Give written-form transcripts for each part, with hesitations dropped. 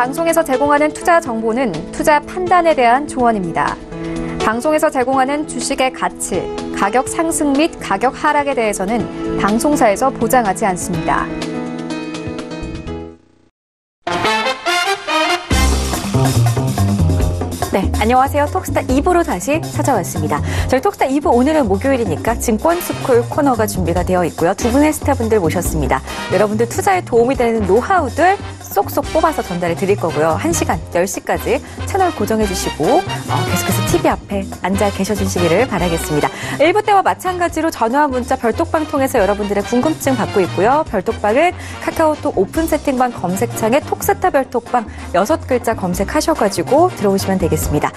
방송에서 제공하는 투자 정보는 투자 판단에 대한 조언입니다. 방송에서 제공하는 주식의 가치, 가격 상승 및 가격 하락에 대해서는 방송사에서 보장하지 않습니다. 네, 안녕하세요. 톡스타 2부로 다시 찾아왔습니다. 저희 톡스타 2부 오늘은 목요일이니까 증권스쿨 코너가 준비가 되어 있고요. 두 분의 스타분들 모셨습니다. 여러분들 투자에 도움이 되는 노하우들 쏙쏙 뽑아서 전달해 드릴 거고요. 1시간, 10시까지 채널 고정해 주시고 계속해서 TV 앞에 앉아 계셔주시기를 바라겠습니다. 1부 때와 마찬가지로 전화 문자 별톡방 통해서 여러분들의 궁금증 받고 있고요. 별톡방은 카카오톡 오픈 채팅방 검색창에 톡스타 별톡방 6글자 검색하셔가지고 들어오시면 되겠습니다.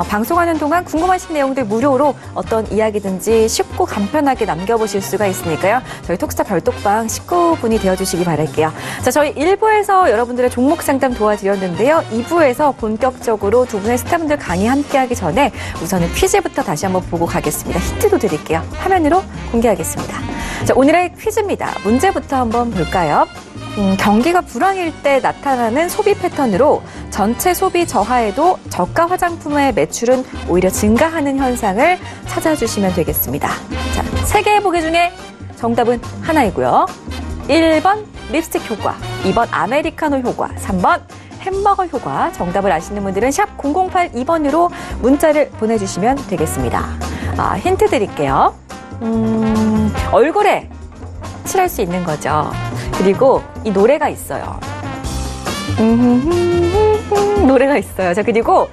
방송하는 동안 궁금하신 내용들 무료로 어떤 이야기든지 쉽고 간편하게 남겨보실 수가 있으니까요. 저희 톡스타 별톡방 19분이 되어주시기 바랄게요. 자, 저희 1부에서 여러분들의 종목 상담 도와드렸는데요. 2부에서 본격적으로 두 분의 스타분들 강의 함께하기 전에 우선은 퀴즈부터 다시 한번 보고 가겠습니다. 힌트도 드릴게요. 화면으로 공개하겠습니다. 자, 오늘의 퀴즈입니다. 문제부터 한번 볼까요? 경기가 불황일 때 나타나는 소비 패턴으로 전체 소비 저하에도 저가 화장품의 매출은 오히려 증가하는 현상을 찾아주시면 되겠습니다. 자, 3개의 보기 중에 정답은 하나이고요. 1번 립스틱 효과, 2번 아메리카노 효과, 3번 햄버거 효과. 정답을 아시는 분들은 샵 0082번으로 문자를 보내주시면 되겠습니다. 힌트 드릴게요. 얼굴에 칠할 수 있는 거죠. 그리고 이 노래가 있어요. 노래가 있어요. 자, 그리고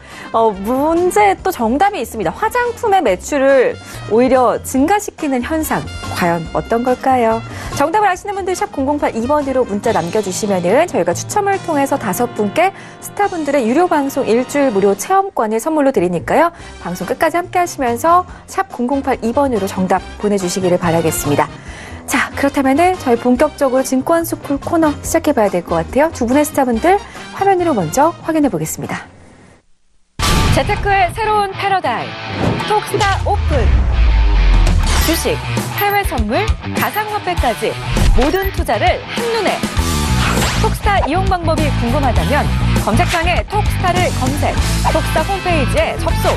문제 또 정답이 있습니다. 화장품의 매출을 오히려 증가시키는 현상. 과연 어떤 걸까요? 정답을 아시는 분들 샵 0082번으로 문자 남겨주시면은 저희가 추첨을 통해서 5분께 스타분들의 유료 방송 일주일 무료 체험권을 선물로 드리니까요. 방송 끝까지 함께 하시면서 샵 0082번으로 정답 보내주시기를 바라겠습니다. 자, 그렇다면은 저희 본격적으로 증권스쿨 코너 시작해봐야 될 것 같아요. 두 분의 스타분들 화면으로 먼저 확인해 보겠습니다. 재테크의 새로운 패러다임, 톡스타 오픈. 주식, 해외 선물, 가상화폐까지 모든 투자를 한눈에. 톡스타 이용 방법이 궁금하다면 검색창에 톡스타를 검색, 톡스타 홈페이지에 접속.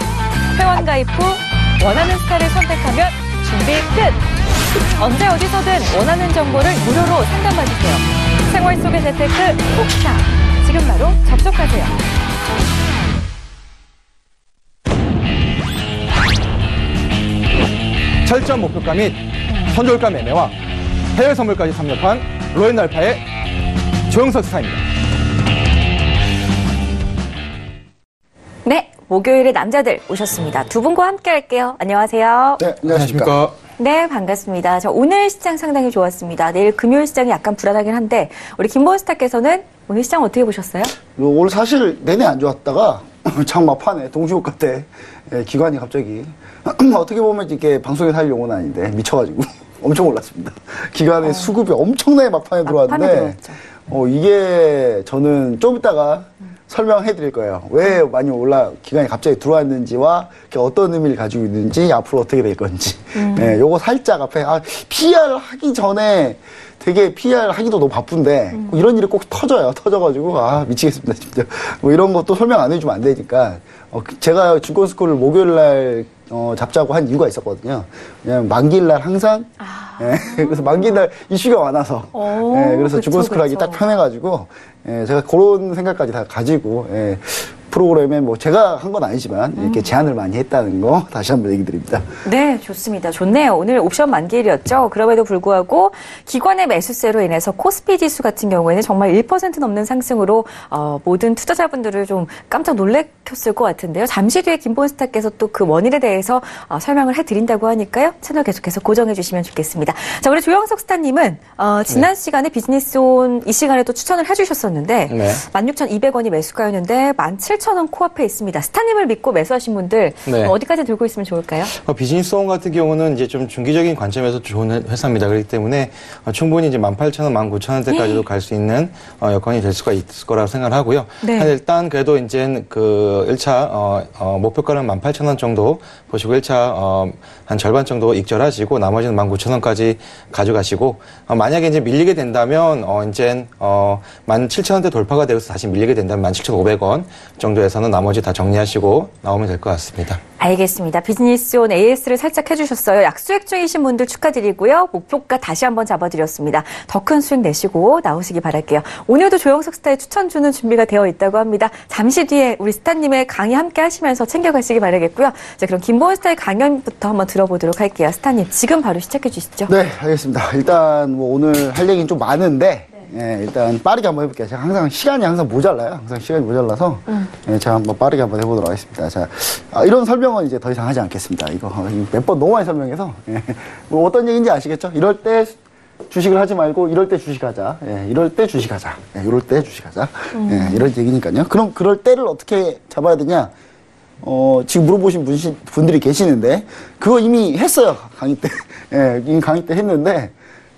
회원 가입 후 원하는 스타를 선택하면 준비 끝. 언제 어디서든 원하는 정보를 무료로 상담받으세요. 생활 속의 재테크 톡스타. 지금 바로 접속하세요. 철저한 목표가 및 선저가 매매와 해외 선물까지 섭렵한 로엔알파의 조영석 스타입니다. 네, 목요일에 남자들 오셨습니다. 두 분과 함께 할게요. 안녕하세요. 네, 안녕하십니까. 네, 반갑습니다. 자, 오늘 시장 상당히 좋았습니다. 내일 금요일 시장이 약간 불안하긴 한데 우리 김보은 스타께서는 오늘 시장 어떻게 보셨어요? 오늘 사실 내내 안 좋았다가 장마판에 동시효과 때 기관이 갑자기 어떻게 보면 이렇게 방송에서 할 용어는 아닌데 미쳐가지고 엄청 올랐습니다. 기관의 수급이 엄청나게 막판에 들어왔는데 이게 저는 좀 이따가 설명해 드릴 거예요. 왜 많이 기관이 갑자기 들어왔는지와 어떤 의미를 가지고 있는지 앞으로 어떻게 될 건지. 네, 요거 살짝 앞에 PR 하기 전에 되게 PR 하기도 너무 바쁜데 이런 일이 꼭 터져가지고 미치겠습니다 진짜. 뭐 이런 것도 설명 안 해주면 안 되니까 제가 증권스쿨을 목요일 날 잡자고 한 이유가 있었거든요. 왜냐면 만기일 날 항상 그래서 만기일 날 이슈가 많아서 그래서 증권스쿨 하기 딱 편해가지고 제가 그런 생각까지 다 가지고 프로그램에 뭐 제가 한 건 아니지만 이렇게 제안을 많이 했다는 거 다시 한번 얘기 드립니다. 네, 좋습니다. 좋네요. 오늘 옵션 만기일이었죠. 그럼에도 불구하고 기관의 매수세로 인해서 코스피 지수 같은 경우에는 정말 1% 넘는 상승으로 모든 투자자분들을 좀 깜짝 놀래켰을 것 같은데요. 잠시 뒤에 김보은 스타께서 또 그 원인에 대해서 설명을 해드린다고 하니까요. 채널 계속해서 고정해 주시면 좋겠습니다. 자, 우리 조영석 스타님은 지난 시간에 비즈니스온 이 시간에 또 추천을 해주셨었는데 16,200원이 매수가였는데 17,000 3,000원 코앞에 있습니다. 스타님을 믿고 매수하신 분들 네. 어디까지 들고 있으면 좋을까요? 비즈니스원 같은 경우는 이제 좀 중기적인 관점에서 좋은 회사입니다. 그렇기 때문에 충분히 이제 18,000원, 19,000원대까지도 갈 수 있는 여건이 될 수가 있을 거라고 생각을 하고요. 네. 일단 그래도 이제 그 1차 목표가는 18,000원 정도 보시고 1차 한 절반 정도 익절하시고 나머지는 19,000원까지 가져가시고 만약에 이제 밀리게 된다면 이제 17,000원대 돌파가 되어서 다시 밀리게 된다면 17,500원 정도에서는 나머지 다 정리하시고 나오면 될 것 같습니다. 알겠습니다. 비즈니스온 AS를 살짝 해주셨어요. 약수액 중이신 분들 축하드리고요. 목표가 다시 한번 잡아드렸습니다. 더 큰 수익 내시고 나오시기 바랄게요. 오늘도 조영석 스타의 추천 주는 준비가 되어 있다고 합니다. 잠시 뒤에 우리 스타님의 강의 함께 하시면서 챙겨가시기 바라겠고요. 자, 그럼 김보은 스타의 강연부터 한번 들어보도록 할게요. 스타님, 지금 바로 시작해 주시죠. 네, 알겠습니다. 일단 뭐 오늘 할 얘기는 좀 많은데 예, 일단 빠르게 한번 해볼게요. 제가 항상 시간이 항상 모자라요. 항상 시간이 모자라서 예, 제가 한번 빠르게 한번 해보도록 하겠습니다. 자, 이런 설명은 이제 더 이상 하지 않겠습니다. 이거 몇 번 너무 많이 설명해서 예, 뭐 어떤 얘기인지 아시겠죠? 이럴 때 주식을 하지 말고 이럴 때 주식하자. 예, 이럴 때 주식하자. 예, 이럴 때 주식하자. 예, 이런 얘기니까요. 그럼 그럴 때를 어떻게 잡아야 되냐? 지금 물어보신 분들이 계시는데 그거 이미 했어요. 강의 때. 예, 이미 강의 때 했는데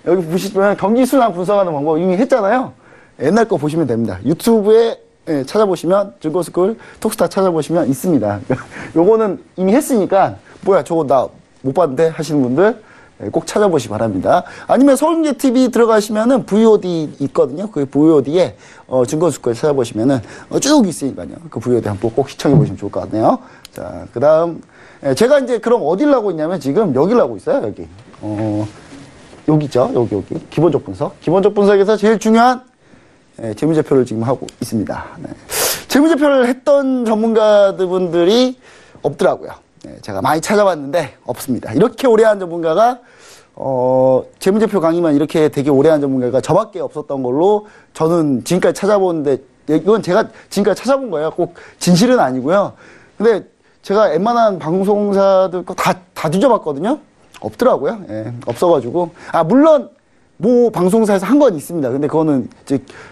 여기 보시면 경기순환 분석하는 방법 이미 했잖아요. 옛날 거 보시면 됩니다. 유튜브에 찾아보시면 증권스쿨 톡스타 찾아보시면 있습니다. 요거는 이미 했으니까 뭐야 저거 나 못 봤는데 하시는 분들 꼭 찾아보시기 바랍니다. 아니면 서울경제TV 들어가시면은 VOD 있거든요. 그 VOD에 증권스쿨 찾아보시면은 쭉 있으니까요. 그 VOD 한번 꼭 시청해 보시면 좋을 것 같네요. 자, 그 다음 제가 이제 그럼 어디를 하고 있냐면 지금 여기를 하고 있어요. 여기. 여기 있죠? 여기. 기본적 분석. 기본적 분석에서 제일 중요한 재무제표를 지금 하고 있습니다. 네. 재무제표를 했던 전문가분들이 없더라고요. 네, 제가 많이 찾아봤는데 없습니다. 이렇게 오래 한 전문가가 재무제표 강의만 이렇게 되게 오래 한 전문가가 저밖에 없었던 걸로 저는 지금까지 찾아보는데 이건 제가 지금까지 찾아본 거예요. 꼭 진실은 아니고요. 근데 제가 웬만한 방송사들 거 다 뒤져봤거든요. 없더라고요. 예, 없어가지고. 물론, 뭐, 방송사에서 한 건 있습니다. 근데 그거는,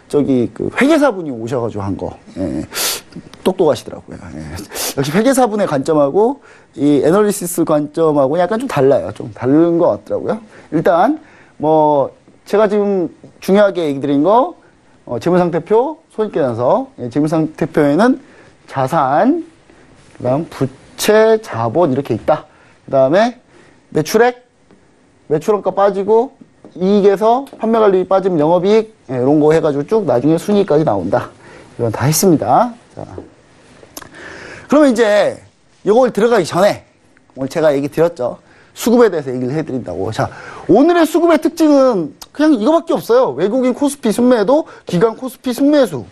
저기, 그, 회계사분이 오셔가지고 한 거. 예, 똑똑하시더라고요. 예. 역시 회계사분의 관점하고, 이 애널리시스 관점하고 약간 좀 달라요. 좀 다른 것 같더라고요. 일단, 뭐, 제가 지금 중요하게 얘기 드린 거, 재무상태표, 손익계산서. 예, 재무상태표에는 자산, 그 다음 부채, 자본 이렇게 있다. 그 다음에, 매출액, 매출원가 빠지고 이익에서 판매관리비 빠지면 영업이익 이런 거 해가지고 쭉 나중에 순이익까지 나온다. 이건 다 했습니다. 자, 그러면 이제 이걸 들어가기 전에 오늘 제가 얘기 드렸죠. 수급에 대해서 얘기를 해드린다고. 자, 오늘의 수급의 특징은 그냥 이거밖에 없어요. 외국인 코스피 순매도 기관 코스피 순매수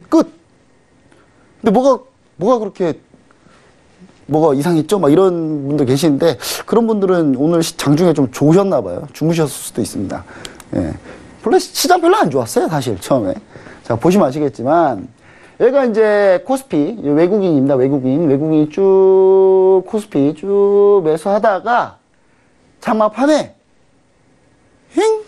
끝. 근데 뭐가 그렇게 뭐가 이상했죠? 막 이런 분들 계시는데 그런 분들은 오늘 장중에 좀 좋으셨나 봐요. 주무셨을 수도 있습니다. 예. 원래 시장 별로 안 좋았어요, 사실 처음에. 자, 보시면 아시겠지만 얘가 이제 코스피 외국인입니다. 외국인이 쭉 코스피 쭉 매수하다가 장마판에 힝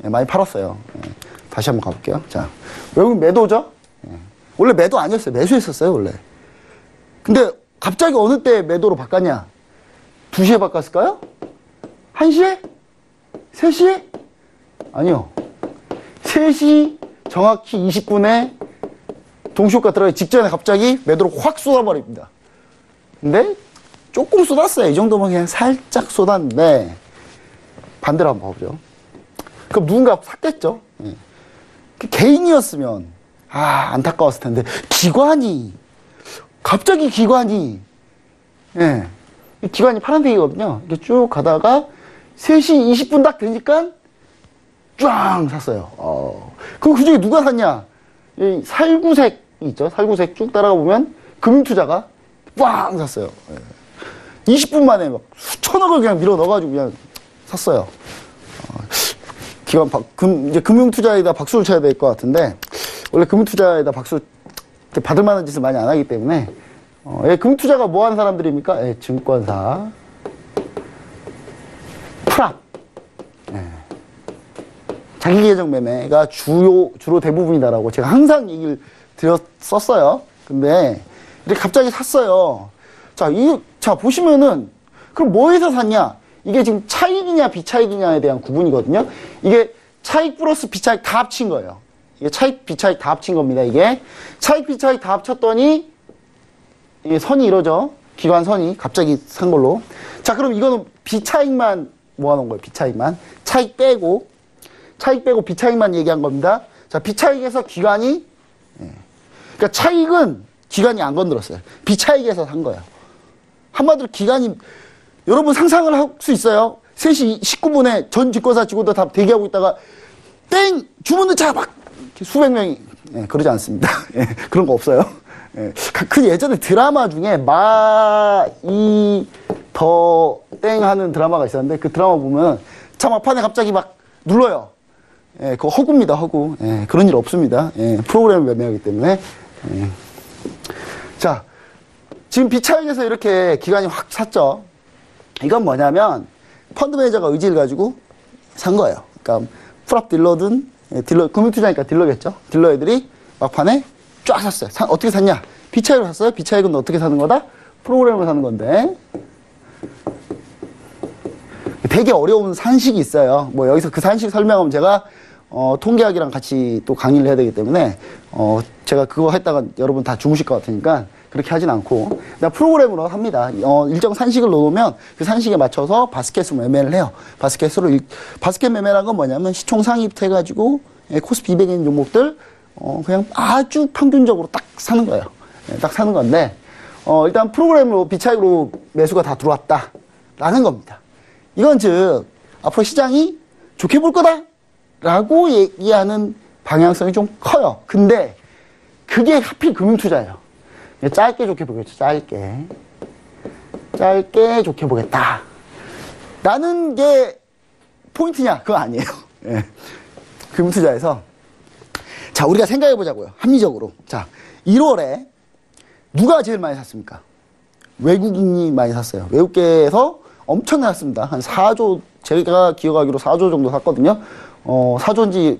많이 팔았어요. 예. 다시 한번 가볼게요. 자, 외국인 매도죠? 예. 원래 매도 아니었어요. 매수했었어요, 원래. 근데 갑자기 어느 때 매도로 바꿨냐? 2시에 바꿨을까요? 1시에? 3시에? 아니요. 3시 정확히 20분에 동시효과 들어가기 직전에 갑자기 매도로 확 쏟아버립니다. 근데 조금 쏟았어요. 이 정도면 그냥 살짝 쏟았는데 반대로 한번 봐보죠. 그럼 누군가 샀겠죠? 예. 개인이었으면 안타까웠을 텐데 갑자기 기관이 예, 기관이 파란색이거든요. 이렇게 쭉 가다가 3시 20분 딱 되니까 쫙 샀어요. 그럼 그중에 누가 샀냐? 이 살구색 있죠? 살구색 쭉 따라가 보면 금융투자가 꽝 샀어요. 예. 20분 만에 막 수천억을 그냥 밀어 넣어가지고 그냥 샀어요. 이제 금융투자에다 박수를 쳐야 될 것 같은데 원래 금융투자에다 박수 받을 만한 짓을 많이 안 하기 때문에 금투자가 뭐 하는 사람들입니까? 증권사, 프랍, 자기계정 매매가 주로 대부분이다라고 제가 항상 얘기를 드렸었어요. 근데 이렇게 갑자기 샀어요. 자, 보시면은 그럼 뭐에서 샀냐? 이게 지금 차익이냐 비차익이냐에 대한 구분이거든요. 이게 차익 플러스 비차익 다 합친 거예요. 이게 차익 비차익 다 합친 겁니다. 이게 차익 비차익 다 합쳤더니 이게 선이 이러죠. 기관선이 갑자기 산 걸로. 자, 그럼 이거는 비차익만 모아놓은 거예요. 비차익만. 차익 빼고 비차익만 얘기한 겁니다. 자, 비차익에서 기관이, 그러니까 차익은 기관이 안 건드렸어요. 비차익에서 산 거예요. 한마디로 기관이, 여러분 상상을 할 수 있어요? 3시 19분에 전 증권사 직원들 다 대기하고 있다가, 땡! 주문 넣자! 막! 수백 명이, 그러지 않습니다. 그런 거 없어요. 그 예전에 드라마 중에 더 땡 하는 드라마가 있었는데 그 드라마 보면 차 막판에 갑자기 막 눌러요. 그거 허구입니다, 허구. 그런 일 없습니다. 프로그램을 매매하기 때문에. 자, 지금 비차익에서 이렇게 기관이 확 샀죠. 이건 뭐냐면 펀드 매니저가 의지를 가지고 산 거예요. 그러니까 프랍 딜러든 딜러, 금융투자니까 딜러겠죠. 딜러 애들이 막판에 쫙 샀어요. 어떻게 샀냐? 비차익으로 샀어요. 비차익은 어떻게 사는 거다? 프로그램으로 사는 건데. 되게 어려운 산식이 있어요. 뭐 여기서 그 산식 설명하면 제가 통계학이랑 같이 또 강의를 해야 되기 때문에 제가 그거 했다가 여러분 다 주무실 것 같으니까 그렇게 하진 않고 그냥 프로그램으로 합니다. 일정 산식을 놓으면 그 산식에 맞춰서 바스켓으로 매매를 해요. 바스켓 매매라는 건 뭐냐면 시총 상위부터 해가지고 코스피 200에 있는 종목들 그냥 아주 평균적으로 딱 사는 거예요. 딱 사는 건데 일단 프로그램으로 비차익으로 매수가 다 들어왔다라는 겁니다. 이건 즉 앞으로 시장이 좋게 볼 거다라고 얘기하는 방향성이 좀 커요. 근데 그게 하필 금융투자예요. 짧게 좋게 보겠죠. 짧게 좋게 보겠다. 라는 게 포인트냐? 그거 아니에요. 금융투자에서 자, 우리가 생각해 보자고요. 합리적으로. 자, 1월에 누가 제일 많이 샀습니까? 외국인이 많이 샀어요. 외국계에서 엄청나게 샀습니다. 한 4조, 제가 기억하기로 4조 정도 샀거든요. 4조인지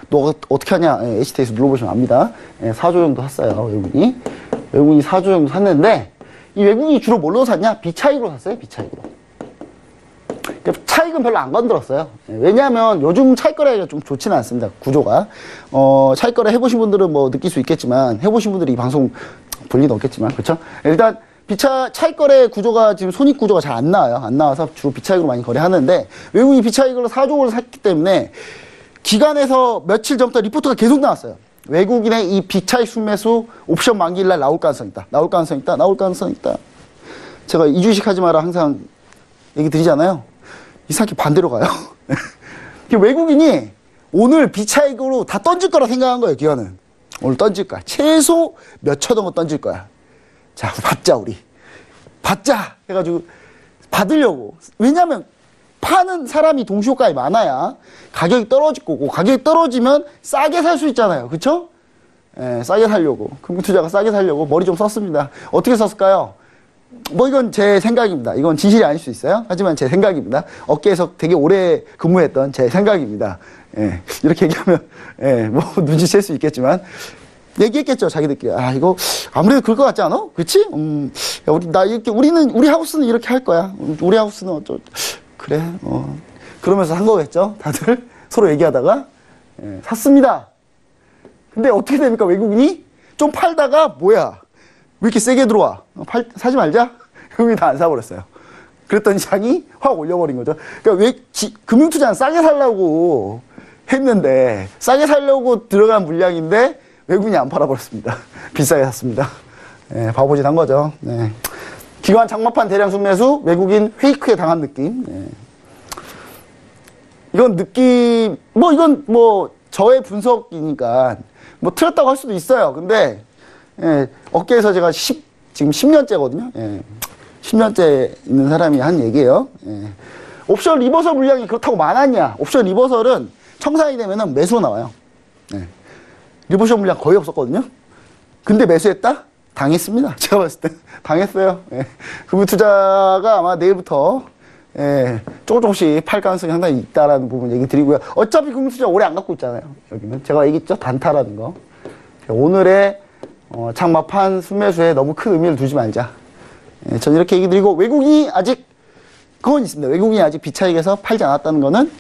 너 어떻게 하냐? HT에서 눌러보시면 압니다. 4조 정도 샀어요, 외국인이. 외국인이 4조 정도 샀는데, 이 외국인이 주로 뭘로 샀냐? 비차익으로 샀어요, 비차익으로. 차익은 별로 안 건드렸어요. 왜냐하면 요즘 차익거래가 좀 좋지는 않습니다, 구조가. 차익거래 해보신 분들은 뭐 느낄 수 있겠지만, 해보신 분들이 이 방송 볼 리는 없겠지만, 그렇죠? 일단, 차익거래 구조가 지금 손익 구조가 잘 안 나와요. 안 나와서 주로 비차익으로 많이 거래하는데, 외국인이 비차익으로 4조를 샀기 때문에, 기관에서 며칠 전부터 리포트가 계속 나왔어요. 외국인의 이 비차익 순매수 옵션 만기일날 나올 가능성 있다. 나올 가능성 있다. 나올 가능성 있다. 제가 이주식 하지 마라 항상 얘기 드리잖아요. 이상하게 반대로 가요. 외국인이 오늘 비차익으로 다 던질 거라 생각한 거예요, 기관은. 오늘 던질 거야. 최소 몇 천 원 던질 거야. 자, 받자, 우리. 받자! 해가지고, 받으려고. 왜냐면, 파는 사람이 동시효과에 많아야 가격이 떨어질 거고, 가격이 떨어지면 싸게 살 수 있잖아요. 그쵸? 싸게 살려고. 금융투자가 싸게 살려고 머리 좀 썼습니다. 어떻게 썼을까요? 뭐 이건 제 생각입니다. 이건 진실이 아닐 수 있어요. 하지만 제 생각입니다. 업계에서 되게 오래 근무했던 제 생각입니다. 이렇게 얘기하면, 뭐 눈치챌 수 있겠지만, 얘기했겠죠, 자기들끼리. 아, 이거, 아무래도 그럴 것 같지 않아? 그치? 야, 우리 하우스는 이렇게 할 거야. 우리 하우스는 그래, 그러면서 한 거겠죠? 다들 서로 얘기하다가, 샀습니다. 근데 어떻게 됩니까, 외국인이? 좀 팔다가, 뭐야? 왜 이렇게 세게 들어와? 사지 말자? 외국인이 다 안 사버렸어요. 그랬더니 장이 확 올려버린 거죠. 그러니까 금융투자는 싸게 살려고 했는데, 싸게 살려고 들어간 물량인데, 외국인이 안 팔아버렸습니다. 비싸게 샀습니다. 바보짓 한 거죠. 기관 장마판 대량 순매수, 외국인 페이크에 당한 느낌. 이건 이건 저의 분석이니까, 틀렸다고 할 수도 있어요. 근데, 업계에서 제가 지금 10년째거든요. 10년째 있는 사람이 한 얘기예요. 옵션 리버설 물량이 그렇다고 많았냐? 옵션 리버설은 청산이 되면은 매수로 나와요. 리버설 물량 거의 없었거든요. 근데 매수했다? 당했습니다. 제가 봤을 때 당했어요. 금융투자가 아마 내일부터 조금씩 팔 가능성이 상당히 있다라는 부분 얘기 드리고요. 어차피 금융투자 오래 안 갖고 있잖아요. 여기는 제가 얘기했죠, 단타라는 거. 오늘의 장마판 순매수에 너무 큰 의미를 두지 말자. 예, 저는 이렇게 얘기 드리고, 외국인이 아직, 그건 있습니다. 외국인이 아직 비차익에서 팔지 않았다는 거는,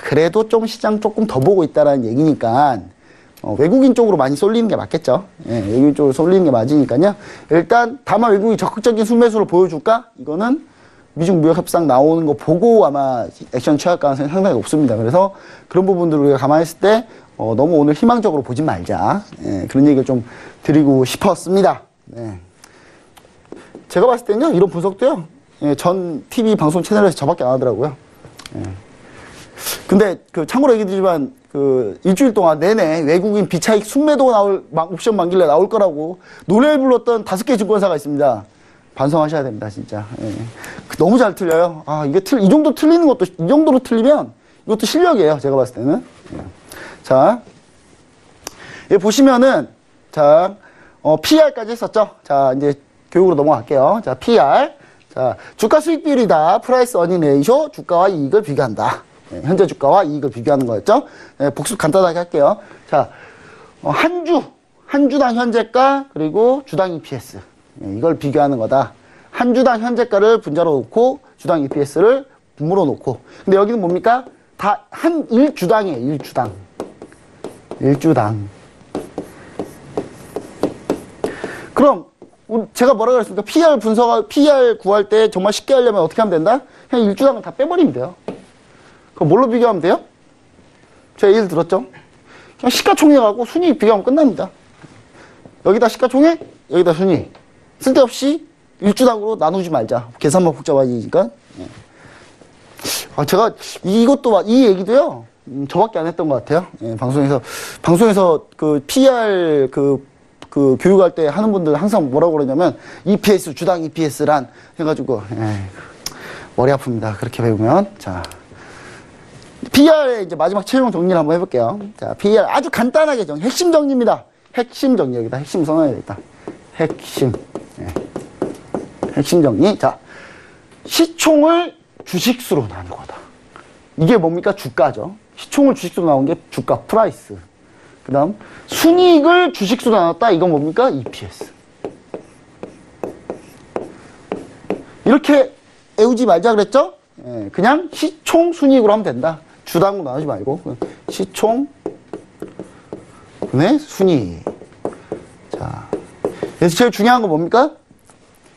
그래도 좀 시장 조금 더 보고 있다라는 얘기니까, 외국인 쪽으로 많이 쏠리는 게 맞겠죠. 예, 외국인 쪽으로 쏠리는 게 맞으니까요. 일단, 다만 외국인이 적극적인 순매수를 보여줄까? 이거는 미중 무역 협상 나오는 거 보고 아마 액션 취할 가능성이 상당히 높습니다. 그래서 그런 부분들을 우리가 가만히 있을 때, 너무 오늘 희망적으로 보지 말자. 예, 그런 얘기를 좀 드리고 싶었습니다. 네. 제가 봤을 때는요, 이런 분석도요, 예, 전 TV 방송 채널에서 저밖에 안 하더라고요. 예. 근데, 참고로 얘기 드리지만, 일주일 동안 내내 외국인 비차익 순매도 옵션 만길래 나올 거라고 노래를 불렀던 5개 증권사가 있습니다. 반성하셔야 됩니다, 진짜. 예. 너무 잘 틀려요. 이게 이 정도 틀리는 것도, 이 정도로 틀리면 이것도 실력이에요, 제가 봤을 때는. 예. 자, 여기 보시면은, 자, PR까지 했었죠? 자, 이제 교육으로 넘어갈게요. 자, PR. 자, 주가 수익 비율이다. 프라이스 어닝 레이쇼. 주가와 이익을 비교한다. 네, 현재 주가와 이익을 비교하는 거였죠? 네, 복습 간단하게 할게요. 자, 한 주당 현재가, 그리고 주당 EPS. 네, 이걸 비교하는 거다. 한 주당 현재가를 분자로 놓고, 주당 EPS를 분모로 놓고. 근데 여기는 뭡니까? 다 일주당이에요, 일주당. 일주당. 그럼 제가 뭐라 그랬습니까? PR 구할 때 정말 쉽게 하려면 어떻게 하면 된다? 그냥 일주당을 다 빼버리면 돼요. 그럼 뭘로 비교하면 돼요? 제가 예를 들었죠? 그냥 시가총액하고 순이익 비교하면 끝납니다. 여기다 시가총액, 여기다 순이익. 쓸데없이 일주당으로 나누지 말자. 계산만 복잡해지니까. 제가 이 얘기도요, 저밖에 안 했던 것 같아요. 예, 방송에서 PR 교육할 때 하는 분들 항상 뭐라고 그러냐면, EPS, 주당 EPS란 해가지고, 머리 아픕니다. 그렇게 배우면. 자, PR의 이제 마지막 최종 정리를 한번 해볼게요. 자, PR 아주 간단하게 핵심 정리입니다. 핵심 정리, 여기다 핵심 써놔야겠다. 핵심. 핵심 정리. 자, 시총을 주식수로 나누고다. 이게 뭡니까? 주가죠. 시총을 주식수로 나온 게 주가, 프라이스. 그 다음, 순이익을 주식수로 나눴다. 이건 뭡니까? EPS. 이렇게 애우지 말자 그랬죠? 그냥 시총 순이익으로 하면 된다. 주당으로 나누지 말고. 시총, 분의 순이익. 자. 그래서 제일 중요한 건 뭡니까?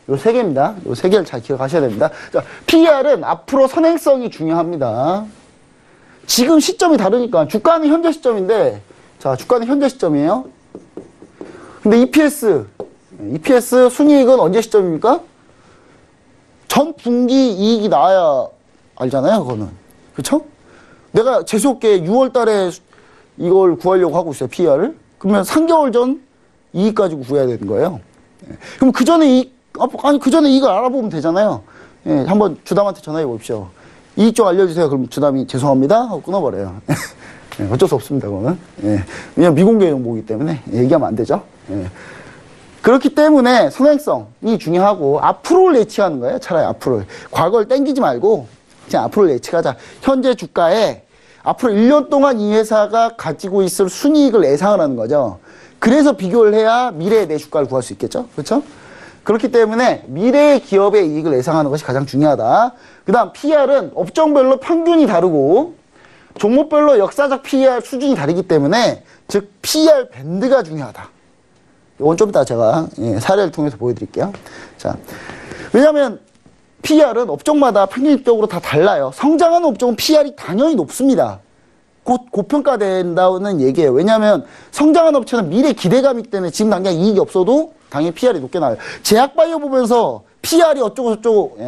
요 세 개입니다. 요 세 개를 잘 기억하셔야 됩니다. 자, PR은 앞으로 선행성이 중요합니다. 지금 시점이 다르니까, 주가는 현재 시점인데, 자, 주가는 현재 시점이에요. 근데 EPS 순이익은 언제 시점입니까? 전 분기 이익이 나와야 알잖아요, 그거는. 그쵸? 내가 재수없게 6월 달에 이걸 구하려고 하고 있어요, PR을. 그러면 3개월 전 이익 가지고 구해야 되는 거예요. 그럼 그 전에 이익을 알아보면 되잖아요. 한번 주담한테 전화해 보십시오. 이익 좀 알려주세요. 그럼 주담이 죄송합니다 하고 끊어버려요. 어쩔 수 없습니다, 그거는. 왜냐면 미공개 정보이기 때문에 얘기하면 안 되죠. 그렇기 때문에 선행성이 중요하고, 앞으로를 예측하는 거예요. 차라리 앞으로를. 과거를 땡기지 말고 그냥 앞으로를 예측하자. 현재 주가에 앞으로 1년 동안 이 회사가 가지고 있을 순이익을 예상을 하는 거죠. 그래서 비교를 해야 미래의 내 주가를 구할 수 있겠죠. 그렇죠? 그렇기 때문에 미래의 기업의 이익을 예상하는 것이 가장 중요하다. 그 다음 PR은 업종별로 평균이 다르고 종목별로 역사적 PR 수준이 다르기 때문에, 즉 PR 밴드가 중요하다. 이건 좀 이따 제가 사례를 통해서 보여드릴게요. 자, 왜냐하면 PR은 업종마다 평균적으로 다 달라요. 성장하는 업종은 PR이 당연히 높습니다. 곧 고평가된다는 얘기예요. 왜냐하면 성장하는 업체는 미래 기대감이 있기 때문에 지금 당장 이익이 없어도 당연히 PR이 높게 나와요. 제약바이오 보면서 PR이 어쩌고 저쩌고,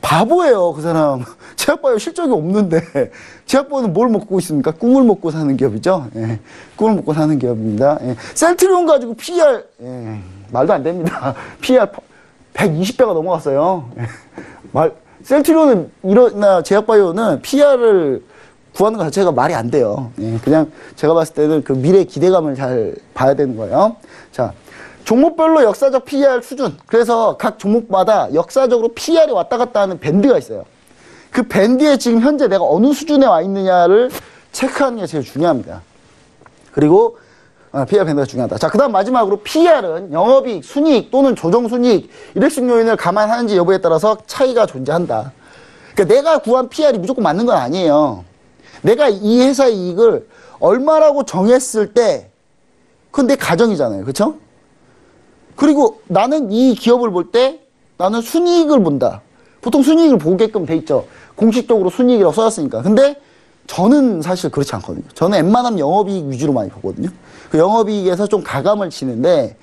바보예요, 그 사람. 제약바이오 실적이 없는데, 제약바이오는 뭘 먹고 있습니까? 꿈을 먹고 사는 기업이죠. 꿈을 먹고 사는 기업입니다. 셀트리온 가지고 PR, 말도 안 됩니다. PR 120배가 넘어갔어요. 셀트리온은, 제약바이오는 PR을 구하는 것 자체가 말이 안 돼요. 그냥 제가 봤을 때는 그 미래 기대감을 잘 봐야 되는 거예요. 자, 종목별로 역사적 PR 수준. 그래서 각 종목마다 역사적으로 PR이 왔다 갔다 하는 밴드가 있어요. 그 밴드에 지금 현재 내가 어느 수준에 와 있느냐를 체크하는 게 제일 중요합니다. 그리고 PER 밴드가 중요하다. 자, 그 다음 마지막으로 PER은 영업이익, 순이익 또는 조정순이익, 일회성 요인을 감안하는지 여부에 따라서 차이가 존재한다. 그러니까 내가 구한 PER이 무조건 맞는 건 아니에요. 내가 이 회사의 이익을 얼마라고 정했을 때 그건 내 가정이잖아요. 그렇죠? 그리고 나는 이 기업을 볼 때 나는 순이익을 본다. 보통 순이익을 보게끔 돼 있죠. 공식적으로 순이익이라고 써놨으니까. 근데 저는 사실 그렇지 않거든요. 저는 웬만하면 영업이익 위주로 많이 보거든요. 그 영업이익에서 좀 가감을 치는데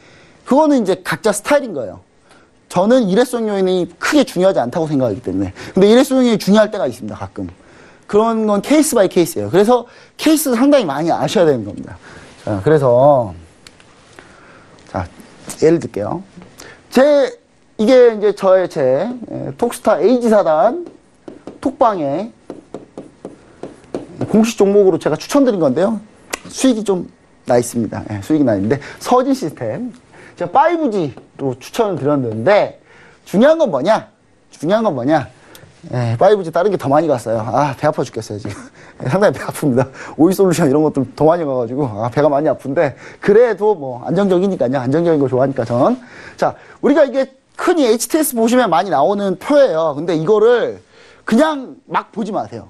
그거는 이제 각자 스타일인 거예요. 저는 일회성 요인이 크게 중요하지 않다고 생각하기 때문에. 근데 일회성 요인이 중요할 때가 있습니다. 가끔. 그런 건 케이스 바이 케이스예요. 그래서 케이스 상당히 많이 아셔야 되는 겁니다. 자, 그래서 자, 예를 들게요. 이게 이제 저의 톡스타 에이지사단 톡방에 공식 종목으로 제가 추천드린 건데요. 수익이 좀 나 있습니다. 수익이 나 있는데 서진 시스템 제가 5G로 추천을 드렸는데 중요한 건 뭐냐? 5G 다른 게 더 많이 갔어요. 배 아파 죽겠어요, 지금. 상당히 배 아픕니다. 오이솔루션 이런 것들 더 많이 가가지고, 배가 많이 아픈데, 그래도 뭐, 안정적이니까요. 안정적인 거 좋아하니까 전. 자, 우리가 이게 흔히 HTS 보시면 많이 나오는 표예요. 근데 이거를 그냥 막 보지 마세요.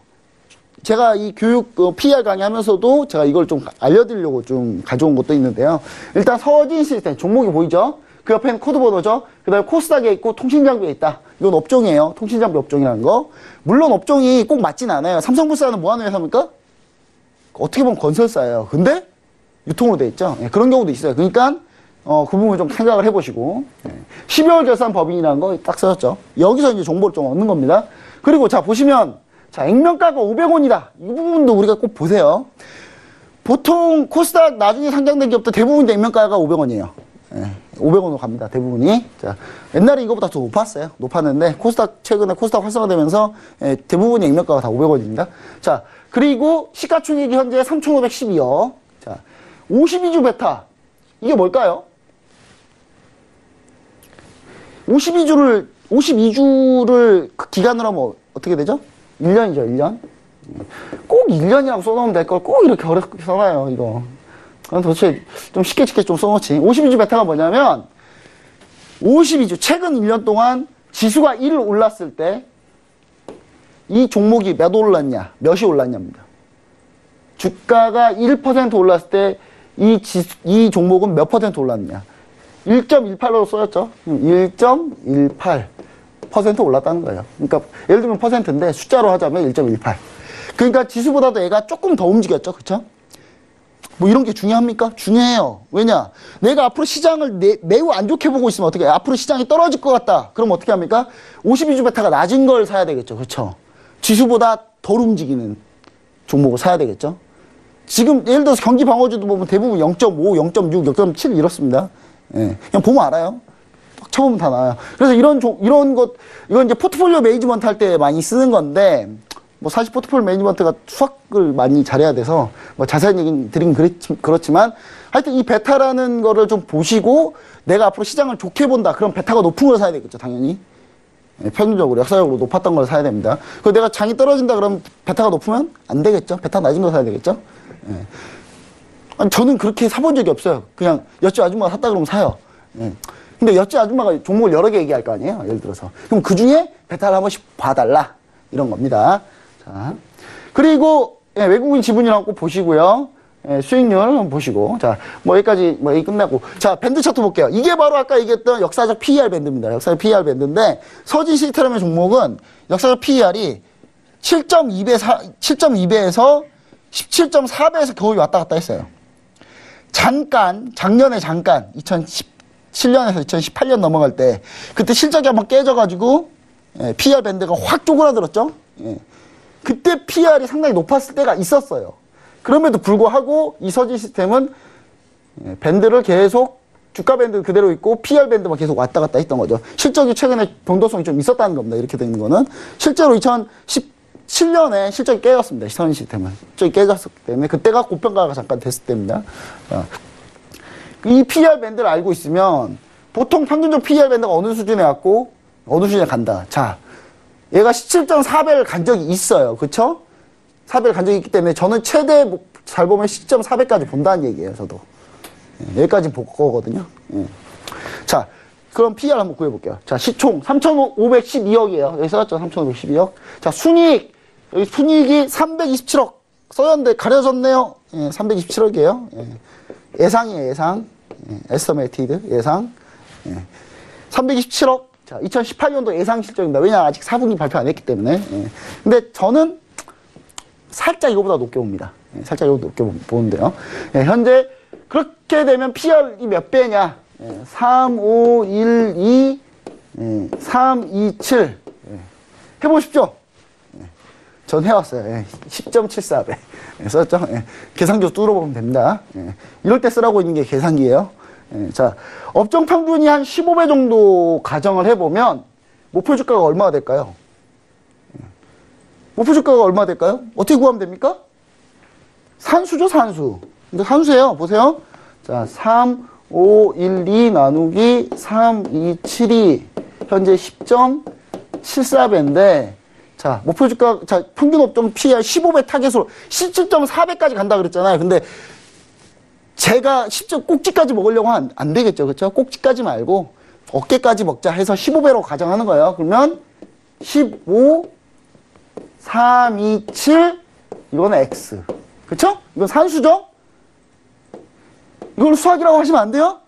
제가 이 교육 PER 강의하면서도 제가 이걸 좀 알려드리려고 좀 가져온 것도 있는데요. 일단 서진 시스템 종목이 보이죠? 그 옆에는 코드번호죠. 그 다음에 코스닥에 있고 통신장비에 있다. 이건 업종이에요. 통신장비 업종이라는 거. 물론 업종이 꼭 맞진 않아요. 삼성물산은 뭐 하는 회사입니까? 어떻게 보면 건설사예요. 근데 유통으로 돼 있죠. 그런 경우도 있어요. 그러니까 그 부분 좀 생각을 해보시고 12월 결산 법인이라는 거 딱 써졌죠. 여기서 이제 정보를 좀 얻는 겁니다. 그리고 자 보시면 자 액면가가 500원이다. 이 부분도 우리가 꼭 보세요. 보통 코스닥 나중에 상장된 기업도 대부분 액면가가 500원이에요. 500원으로 갑니다. 대부분이. 자, 옛날에 이거보다 더 높았어요. 높았는데 최근에 코스닥 활성화되면서 대부분의 액면가가 다 500원입니다. 자, 그리고 시가총액이 현재 3,512억. 자, 52주 베타. 이게 뭘까요? 52주를 그 기간으로 하면 어떻게 되죠? 1년이죠, 1년. 꼭 1년이라고 써놓으면 될 걸 꼭 이렇게 어렵게 써놔요, 이거. 도대체 좀 쉽게 좀 써놓지. 52주 베타가 뭐냐면 52주 최근 1년 동안 지수가 1을 올랐을 때 이 종목이 몇 올랐냐, 몇이 올랐냐입니다. 주가가 1% 올랐을 때 이 종목은 몇 퍼센트 올랐느냐. 1.18로 써였죠. 1.18% 올랐다는 거예요. 그러니까 예를 들면 퍼센트인데 숫자로 하자면 1.18. 그러니까 지수보다도 얘가 조금 더 움직였죠. 그쵸? 뭐 이런 게 중요합니까? 중요해요. 왜냐? 내가 앞으로 시장을 매우 안 좋게 보고 있으면 어떻게 해요? 앞으로 시장이 떨어질 것 같다. 그럼 어떻게 합니까? 52주 베타가 낮은 걸 사야 되겠죠. 그렇죠? 지수보다 덜 움직이는 종목을 사야 되겠죠. 지금 예를 들어서 경기 방어주도 보면 대부분 0.5, 0.6, 0.7 이렇습니다. 그냥 보면 알아요. 딱 쳐보면 다 나와요. 그래서 이건 이제 포트폴리오 매니지먼트 할 때 많이 쓰는 건데 뭐 사실 포트폴리오 매니지먼트가 수학을 많이 잘해야 돼서 뭐 자세한 얘기는 드리긴 그렇지만 하여튼 이 베타라는 거를 좀 보시고 내가 앞으로 시장을 좋게 본다. 그럼 베타가 높은 걸 사야 되겠죠, 당연히. 평균적으로, 역사적으로 높았던 걸 사야 됩니다. 그리고 내가 장이 떨어진다 그러면 베타가 높으면 안 되겠죠. 베타 낮은 거 사야 되겠죠. 아니, 저는 그렇게 사본 적이 없어요. 그냥 옆집 아줌마가 샀다 그러면 사요. 근데 옆집 아줌마가 종목을 여러 개 얘기할 거 아니에요. 예를 들어서. 그럼 그 중에 베타를 한 번씩 봐달라. 이런 겁니다. 자, 그리고 외국인 지분이라고 꼭 보시고요. 수익률 한번 보시고. 자, 뭐 여기까지 여기 끝나고. 자, 밴드 차트 볼게요. 이게 바로 아까 얘기했던 역사적 PER 밴드입니다. 역사적 PER 밴드인데 서진 시스템의 종목은 역사적 PER이 7.2배에서 17.4배에서 겨우 왔다 갔다 했어요. 작년에 2017년에서 2018년 넘어갈 때 그때 실적이 한번 깨져가지고 PER 밴드가 확 쪼그라들었죠. 그때 PER이 상당히 높았을 때가 있었어요. 그럼에도 불구하고 이 서진 시스템은 밴드를 계속 주가 밴드 그대로 있고 PER 밴드만 계속 왔다 갔다 했던 거죠. 실적이 최근에 변동성이 좀 있었다는 겁니다. 이렇게 되는 거는 실제로 2017년에 실적이 깨졌습니다. 서진 시스템은 실적이 깨졌기 때문에 그때가 고평가가 잠깐 됐을 때입니다. 이 PER 밴드를 알고 있으면 보통 평균적 PER 밴드가 어느 수준에 왔고 어느 수준에 간다. 자, 얘가 17.4배를 간 적이 있어요. 그쵸? 4배를 간 적이 있기 때문에 저는 최대 잘 보면 10.4배까지 본다는 얘기예요. 저도. 여기까지 볼 거거든요. 예. 자, 그럼 PER 한번 구해볼게요. 자, 시총 3,512억이에요. 여기 써놨죠? 3,512억. 자, 순이익. 여기 순이익이 327억. 써였는데 가려졌네요. 예, 327억이에요. 예. 예상이에요, 예상. 예, 에스터메이티드, 예상. 예. 327억. 자, 2018년도 예상 실적입니다. 왜냐, 아직 4분기 발표 안 했기 때문에. 예. 근데 저는 살짝 이거보다 높게 봅니다. 예, 살짝 이거보다 높게 보는데요. 예, 현재 그렇게 되면 PR이 몇 배냐? 3, 5, 1, 2, 3, 2, 7. 해보십시오. 전 해왔어요. 10.74배. 썼죠? 계산기로 뚫어보면 됩니다. 이럴 때 쓰라고 있는 게 계산기예요. 자, 업종 평균이 한 15배 정도 가정을 해보면 목표 주가가 얼마가 될까요? 목표 주가가 얼마가 될까요? 어떻게 구하면 됩니까? 산수죠, 산수. 근데 산수예요. 보세요. 자, 3, 5, 1, 2 나누기 3, 2, 7이 현재 10.74배인데, 자, 목표 주가, 자, 평균 업종 PER 15배 타겟으로 17.4배까지 간다 그랬잖아요. 근데 제가 10점 꼭지까지 먹으려고 하면 안 되겠죠. 그렇죠? 꼭지까지 말고 어깨까지 먹자 해서 15배로 가정하는 거예요. 그러면 15, 3, 2, 7, 이거는 X. 그렇죠? 이건 산수죠? 이걸 수학이라고 하시면 안 돼요?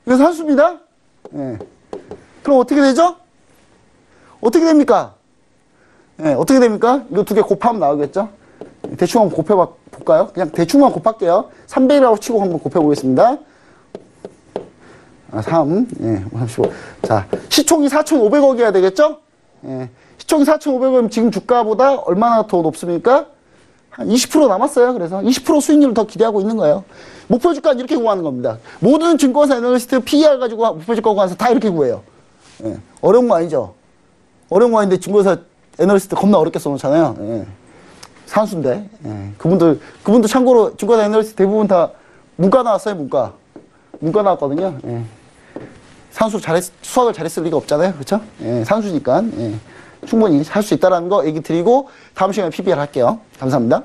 이건 산수입니다. 예. 그럼 어떻게 되죠? 어떻게 됩니까? 예, 어떻게 됩니까? 이거 두 개 곱하면 나오겠죠? 대충 한번 곱해볼까요? 그냥 대충만 곱할게요. 300이라고 치고 한번 곱해보겠습니다. 3, 예, 35. 자, 시총이 4,500억이어야 되겠죠? 예, 시총이 4,500억이면 지금 주가보다 얼마나 더 높습니까? 한 20% 남았어요. 그래서 20% 수익률을 더 기대하고 있는 거예요. 목표 주가는 이렇게 구하는 겁니다. 모든 증권사 애널리스트 PER 가지고 목표 주가 구하면서 다 이렇게 구해요. 예, 어려운 거 아니죠? 어려운 거 아닌데 증권사 애널리스트 겁나 어렵게 써놓잖아요. 예. 산수인데. 예. 그분도 참고로 증권사 애널리스트 대부분 다 문과 나왔어요, 문과. 문과 나왔거든요. 예. 수학을 잘했을 리가 없잖아요. 그렇죠? 예, 산수니까. 예. 충분히 할 수 있다는 거 얘기 드리고 다음 시간에 PBR 할게요. 감사합니다.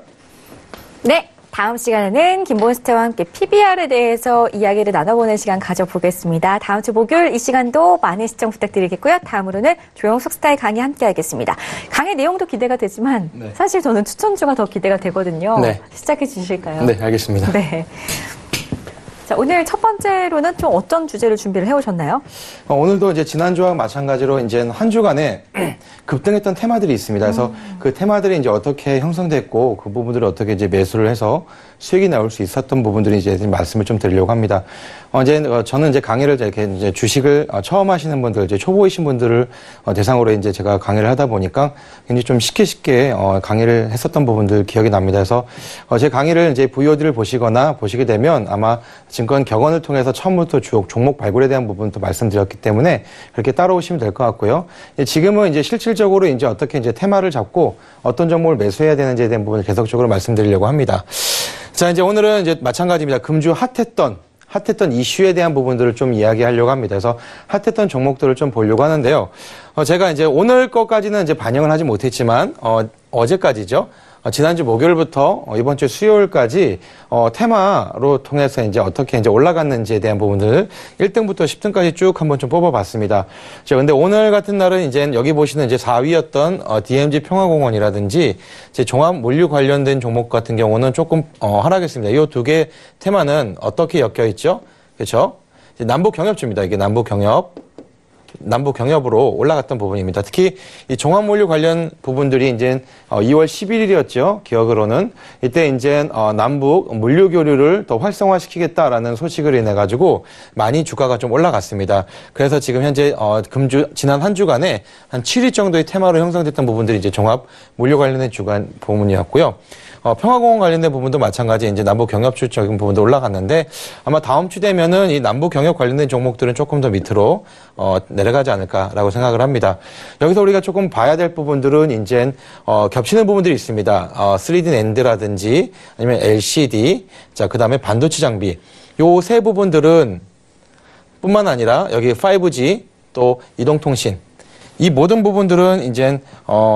네. 다음 시간에는 김본스테와 함께 PBR에 대해서 이야기를 나눠보는 시간 가져보겠습니다. 다음 주 목요일 이 시간도 많은 시청 부탁드리겠고요. 다음으로는 조영숙 스타의 강의 함께 하겠습니다. 강의 내용도 기대가 되지만 네. 사실 저는 추천주가 더 기대가 되거든요. 네. 시작해 주실까요? 네, 알겠습니다. 네. 자, 오늘 첫 번째로는 좀 어떤 주제를 준비를 해오셨나요? 오늘도 이제 지난주와 마찬가지로 이제 한 주간에 급등했던 테마들이 있습니다. 그래서 그 테마들이 이제 어떻게 형성됐고 그 부분들을 어떻게 이제 매수를 해서 수익이 나올 수 있었던 부분들이 이제 말씀을 좀 드리려고 합니다. 저는 이제 강의를 이렇게 이제 주식을 처음 하시는 분들, 이제 초보이신 분들을 대상으로 이제 제가 강의를 하다 보니까 굉장히 좀 쉽게 강의를 했었던 부분들 기억이 납니다. 그래서 제 강의를 이제 VOD를 보시거나 보시게 되면 아마 증권 격언을 통해서 처음부터 종목 발굴에 대한 부분도 말씀드렸기 때문에 그렇게 따라오시면 될 것 같고요. 지금은 이제 실질적으로 이제 어떻게 이제 테마를 잡고 어떤 종목을 매수해야 되는지에 대한 부분을 계속적으로 말씀드리려고 합니다. 자, 이제 오늘은 이제 마찬가지입니다. 금주 핫했던 이슈에 대한 부분들을 좀 이야기하려고 합니다. 그래서 핫했던 종목들을 좀 보려고 하는데요. 제가 이제 오늘 것까지는 이제 반영을 하지 못했지만, 어제까지죠. 지난주 목요일부터 이번 주 수요일까지 테마로 통해서 이제 어떻게 이제 올라갔는지에 대한 부분들 1등부터 10등까지 쭉 한번 좀 뽑아봤습니다. 자, 근데 오늘 같은 날은 이제 여기 보시는 이제 4위였던 DMG 평화공원이라든지 이제 종합 물류 관련된 종목 같은 경우는 조금 하락했습니다. 이 두 개 테마는 어떻게 엮여 있죠? 그렇죠? 남북 경협주입니다. 이게 남북 경협으로 올라갔던 부분입니다. 특히 이 종합물류 관련 부분들이 이제 2월 11일이었죠. 기억으로는 이때 이제 남북 물류 교류를 더 활성화시키겠다라는 소식을 인해 가지고 많이 주가가 좀 올라갔습니다. 그래서 지금 현재 지난 한 주간에 한 7위 정도의 테마로 형성됐던 부분들이 이제 종합 물류 관련된 주간 부분이었고요. 평화공원 관련된 부분도 마찬가지 이제 남북 경협주적인 부분도 올라갔는데 아마 다음 주 되면은 이 남북 경협 관련된 종목들은 조금 더 밑으로 내려가지 않을까라고 생각을 합니다. 여기서 우리가 조금 봐야 될 부분들은 이제 겹치는 부분들이 있습니다. 3D 낸드라든지 아니면 LCD, 자 그다음에 반도체 장비 요 세 부분들은 뿐만 아니라 여기 5G 또 이동통신 이 모든 부분들은 이제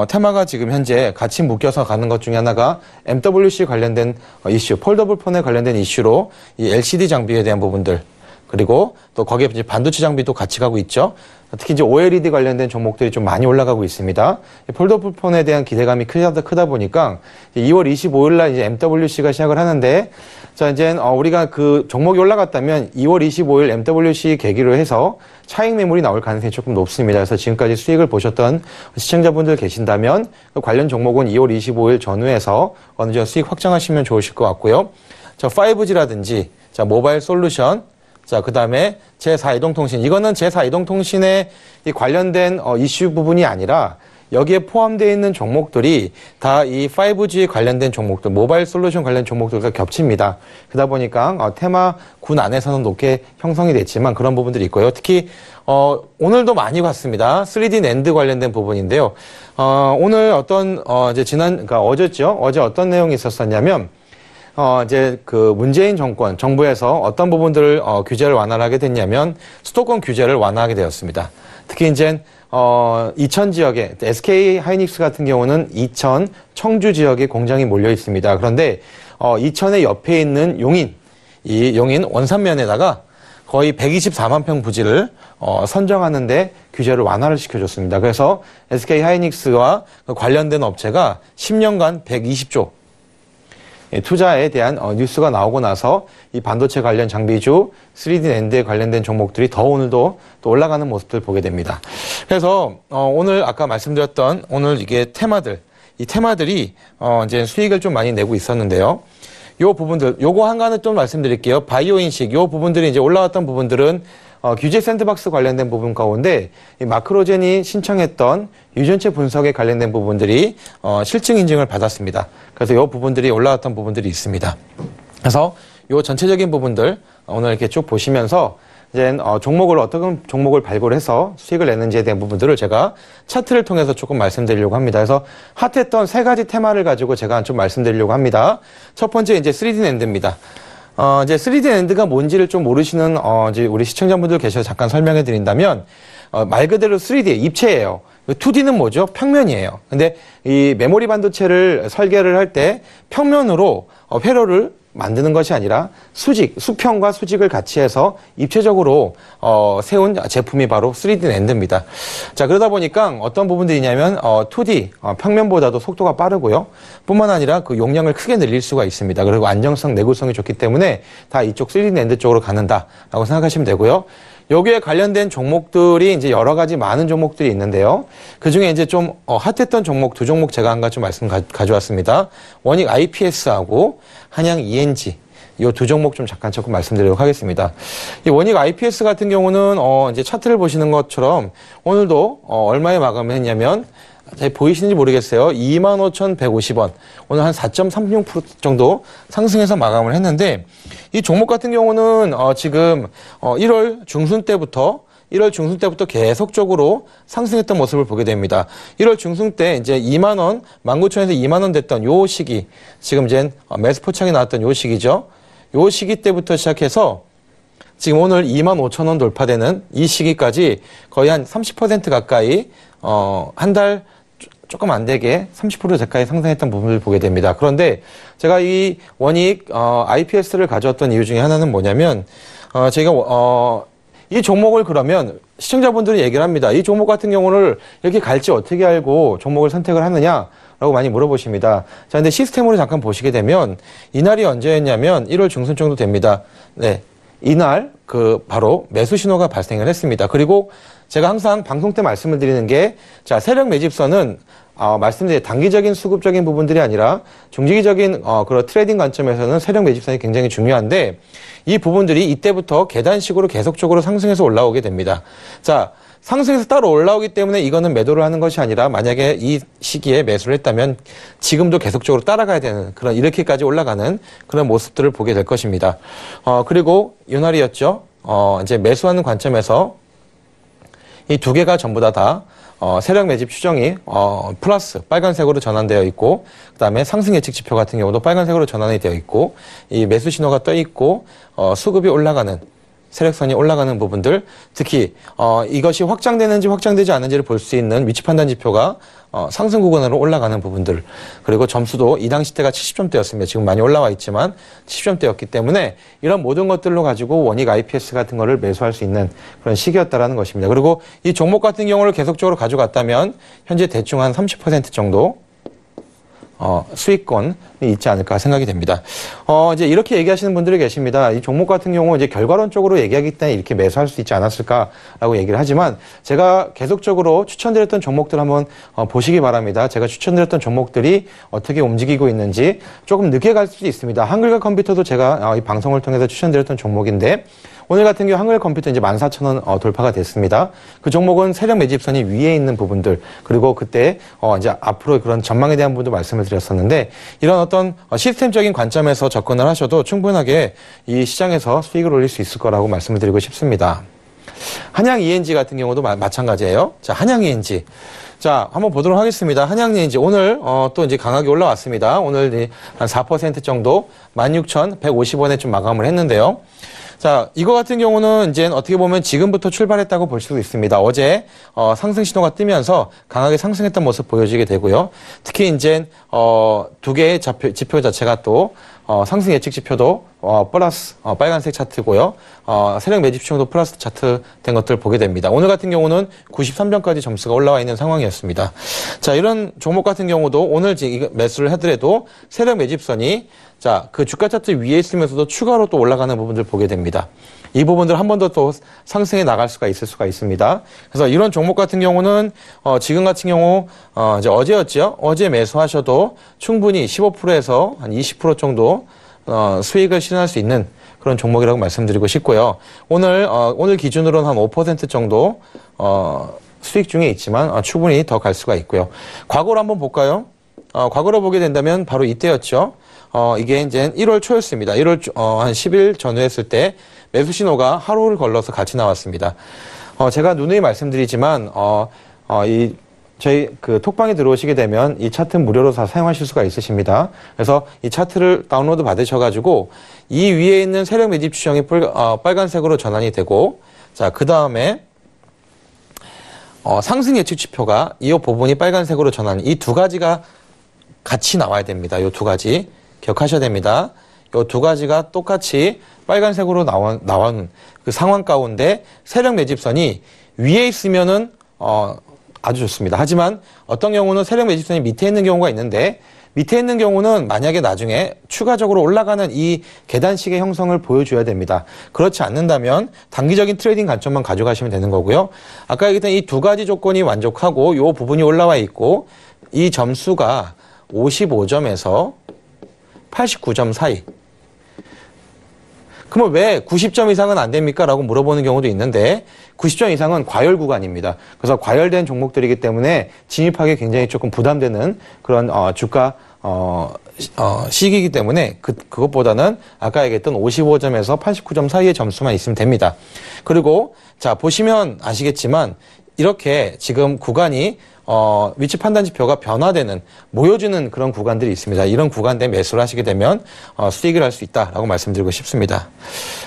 테마가 지금 현재 같이 묶여서 가는 것 중에 하나가 MWC 관련된 이슈, 폴더블 폰에 관련된 이슈로 이 LCD 장비에 대한 부분들, 그리고 또 거기에 이제 반도체 장비도 같이 가고 있죠. 특히 이제 OLED 관련된 종목들이 좀 많이 올라가고 있습니다. 폴더블 폰에 대한 기대감이 크다 보니까 2월 25일 날 이제 MWC가 시작을 하는데, 자, 이제 우리가 그 종목이 올라갔다면 2월 25일 MWC 계기로 해서 차익 매물이 나올 가능성이 조금 높습니다. 그래서 지금까지 수익을 보셨던 시청자분들 계신다면 그 관련 종목은 2월 25일 전후에서 어느 정도 수익 확장하시면 좋으실 것 같고요. 자, 5G라든지, 자, 모바일 솔루션, 자, 그 다음에 제4이동통신. 이거는 제4이동통신에 이 관련된 이슈 부분이 아니라 여기에 포함되어 있는 종목들이 다 이 5G 관련된 종목들, 모바일 솔루션 관련 종목들과 겹칩니다. 그러다 보니까 테마 군 안에서는 높게 형성이 됐지만 그런 부분들이 있고요. 특히 오늘도 많이 봤습니다. 3D 낸드 관련된 부분인데요. 오늘 이제 그러니까 어제죠. 어제 어떤 내용이 있었었냐면 이제 그 문재인 정부에서 어떤 부분들을 규제를 완화를 하게 됐냐면 수도권 규제를 완화하게 되었습니다. 특히 이제 이천 지역에 SK 하이닉스 같은 경우는 이천, 청주 지역에 공장이 몰려 있습니다. 그런데 이천의 옆에 있는 용인, 이 용인 원산면에다가 거의 124만 평 부지를 선정하는데 규제를 완화를 시켜줬습니다. 그래서 SK 하이닉스와 관련된 업체가 10년간 120조 투자에 대한 뉴스가 나오고 나서 이 반도체 관련 장비주, 3D 낸드에 관련된 종목들이 더 오늘도 또 올라가는 모습들 보게 됩니다. 그래서 오늘 아까 말씀드렸던 오늘 이게 이 테마들이 이제 수익을 좀 많이 내고 있었는데요. 요 부분들, 요거 한 가지 좀 말씀드릴게요. 바이오 인식, 요 부분들이 이제 올라왔던 부분들은 규제 샌드박스 관련된 부분 가운데 이 마크로젠이 신청했던 유전체 분석에 관련된 부분들이 실증 인증을 받았습니다. 그래서 이 부분들이 올라왔던 부분들이 있습니다. 그래서 이 전체적인 부분들 오늘 이렇게 쭉 보시면서 이제 어떤 종목을 발굴해서 수익을 내는지에 대한 부분들을 제가 차트를 통해서 조금 말씀드리려고 합니다. 그래서 핫했던 세 가지 테마를 가지고 제가 좀 말씀드리려고 합니다. 첫 번째 이제 3D 낸드입니다. 이제 3D 낸드가 뭔지를 좀 모르시는 이제 우리 시청자분들 계셔서 잠깐 설명해 드린다면 말 그대로 3D 입체예요. 2D는 뭐죠? 평면이에요. 근데 이 메모리 반도체를 설계를 할 때 평면으로 회로를 만드는 것이 아니라 수평과 수직을 같이 해서 입체적으로 세운 제품이 바로 3D 낸드입니다. 자, 그러다 보니까 어떤 부분들이냐면 2D 평면보다도 속도가 빠르고요. 뿐만 아니라 그 용량을 크게 늘릴 수가 있습니다. 그리고 안정성, 내구성이 좋기 때문에 다 이쪽 3D 낸드 쪽으로 가는다라고 생각하시면 되고요. 여기에 관련된 종목들이 이제 여러 가지 많은 종목들이 있는데요. 그 중에 이제 좀 핫했던 종목 두 종목 제가 한 가지 좀 가져왔습니다. 원익 IPS하고 한양 ENG. 이 두 종목 좀 잠깐 조금 말씀드리도록 하겠습니다. 이 원익 IPS 같은 경우는 이제 차트를 보시는 것처럼 오늘도 얼마에 마감을 했냐면 잘 보이시는지 모르겠어요. 25,150원. 오늘 한 4.36% 정도 상승해서 마감을 했는데 이 종목 같은 경우는 지금 1월 중순 때부터 계속적으로 상승했던 모습을 보게 됩니다. 1월 중순 때 이제 2만 원, 19,000원에서 2만 원 됐던 요 시기, 지금 이제 매수 포착이 나왔던 요 시기죠. 요 시기 때부터 시작해서 지금 오늘 25,000원 돌파되는 이 시기까지 거의 한 30% 가까이 한 달 조금 안 되게 30% 가까이 상승했던 부분을 보게 됩니다. 그런데 제가 이 원익 IPS를 가져왔던 이유 중에 하나는 뭐냐면 제가 이 종목을 그러면 시청자분들이 얘기를 합니다. 이 종목 같은 경우를 이렇게 갈지 어떻게 알고 종목을 선택을 하느냐라고 많이 물어보십니다. 자, 근데 시스템으로 잠깐 보시게 되면 이날이 언제였냐면 1월 중순 정도 됩니다. 네. 이날 바로 매수 신호가 발생을 했습니다. 그리고 제가 항상 방송 때 말씀을 드리는 게, 자, 세력 매집선은 말씀드린 단기적인 수급적인 부분들이 아니라 중기적인 그런 트레이딩 관점에서는 세력 매집선이 굉장히 중요한데 이 부분들이 이때부터 계단식으로 계속적으로 상승해서 올라오게 됩니다. 자, 상승해서 따로 올라오기 때문에 이거는 매도를 하는 것이 아니라 만약에 이 시기에 매수를 했다면 지금도 계속적으로 따라가야 되는 그런 이렇게까지 올라가는 그런 모습들을 보게 될 것입니다. 그리고 이날이었죠. 이제 매수하는 관점에서 이 두 개가 전부 다 세력 매집 추정이 플러스 빨간색으로 전환되어 있고, 그다음에 상승 예측 지표 같은 경우도 빨간색으로 전환이 되어 있고, 이 매수 신호가 떠 있고 수급이 올라가는 세력선이 올라가는 부분들, 특히 이것이 확장되는지 확장되지 않는지를 볼 수 있는 위치 판단 지표가 상승 구간으로 올라가는 부분들, 그리고 점수도 이 당시 때가 70점대였습니다. 지금 많이 올라와 있지만 70점대였기 때문에 이런 모든 것들로 가지고 원익 IPS 같은 거를 매수할 수 있는 그런 시기였다라는 것입니다. 그리고 이 종목 같은 경우를 계속적으로 가져갔다면 현재 대충 한 30% 정도 수익권이 있지 않을까 생각이 됩니다. 이제 이렇게 얘기하시는 분들이 계십니다. 이 종목 같은 경우 이제 결과론적으로 얘기하기 때문에 이렇게 매수할 수 있지 않았을까라고 얘기를 하지만 제가 계속적으로 추천드렸던 종목들 한번 보시기 바랍니다. 제가 추천드렸던 종목들이 어떻게 움직이고 있는지 조금 늦게 갈 수도 있습니다. 한글과 컴퓨터도 제가 이 방송을 통해서 추천드렸던 종목인데 오늘 같은 경우 한글 컴퓨터 이제 14,000원 돌파가 됐습니다. 그 종목은 세력 매집선이 위에 있는 부분들, 그리고 그때 이제 앞으로 그런 전망에 대한 부분도 말씀을 드렸었는데 이런 어떤 시스템적인 관점에서 접근을 하셔도 충분하게 이 시장에서 수익을 올릴 수 있을 거라고 말씀을 드리고 싶습니다. 한양 ENG 같은 경우도 마찬가지예요. 자, 한양 ENG. 자, 한번 보도록 하겠습니다. 한양 ENG 오늘 또 이제 강하게 올라왔습니다. 오늘 한 4% 정도 16,150원에 좀 마감을 했는데요. 자, 이거 같은 경우는 이제 어떻게 보면 지금부터 출발했다고 볼 수도 있습니다. 어제 상승 신호가 뜨면서 강하게 상승했던 모습 보여지게 되고요. 특히 이제 두 개의 지표 자체가 또 상승 예측 지표도 플러스 빨간색 차트고요. 세력 매집 시청도 플러스 차트 된 것들 보게 됩니다. 오늘 같은 경우는 93점까지 점수가 올라와 있는 상황이었습니다. 자, 이런 종목 같은 경우도 오늘 매수를 하더라도 세력 매집선이 자, 그 주가 차트 위에 있으면서도 추가로 또 올라가는 부분들 보게 됩니다. 이 부분들 한 번 더 또 상승해 나갈 수가 있을 수가 있습니다. 그래서 이런 종목 같은 경우는 지금 같은 경우 이제 어제였죠. 어제 매수하셔도 충분히 15%에서 한 20% 정도 수익을 실현할 수 있는 그런 종목이라고 말씀드리고 싶고요. 오늘 기준으로는 한 5% 정도 수익 중에 있지만 충분히 더 갈 수가 있고요. 과거로 한번 볼까요? 과거로 보게 된다면 바로 이때였죠. 이게 이제 1월 초였습니다. 1월 한 10일 전후 했을 때 매수 신호가 하루를 걸러서 같이 나왔습니다. 제가 누누이 말씀드리지만 저희 그 톡방에 들어오시게 되면 이 차트 무료로 다 사용하실 수가 있으십니다. 그래서 이 차트를 다운로드 받으셔가지고 이 위에 있는 세력 매집 추정이 빨간색으로 전환이 되고, 자, 그 다음에 상승 예측 지표가 이 부분이 빨간색으로 전환, 이 두 가지가 같이 나와야 됩니다. 이 두 가지 기억하셔야 됩니다. 이 두 가지가 똑같이 빨간색으로 나온 그 상황 가운데 세력 매집선이 위에 있으면은 아주 좋습니다. 하지만 어떤 경우는 세력 매집선이 밑에 있는 경우가 있는데, 밑에 있는 경우는 만약에 나중에 추가적으로 올라가는 이 계단식의 형성을 보여줘야 됩니다. 그렇지 않는다면 단기적인 트레이딩 관점만 가져가시면 되는 거고요. 아까 얘기했던 이 두 가지 조건이 만족하고 이 부분이 올라와 있고 이 점수가 55점에서 89점 사이. 그러면 왜 90점 이상은 안 됩니까? 라고 물어보는 경우도 있는데 90점 이상은 과열 구간입니다. 그래서 과열된 종목들이기 때문에 진입하기 굉장히 조금 부담되는 그런 주가 시기이기 때문에 그것보다는 아까 얘기했던 55점에서 89점 사이의 점수만 있으면 됩니다. 그리고 자, 보시면 아시겠지만 이렇게 지금 구간이 위치 판단 지표가 변화되는, 모여주는 그런 구간들이 있습니다. 이런 구간대 매수를 하시게 되면 수익을 할 수 있다라고 말씀드리고 싶습니다.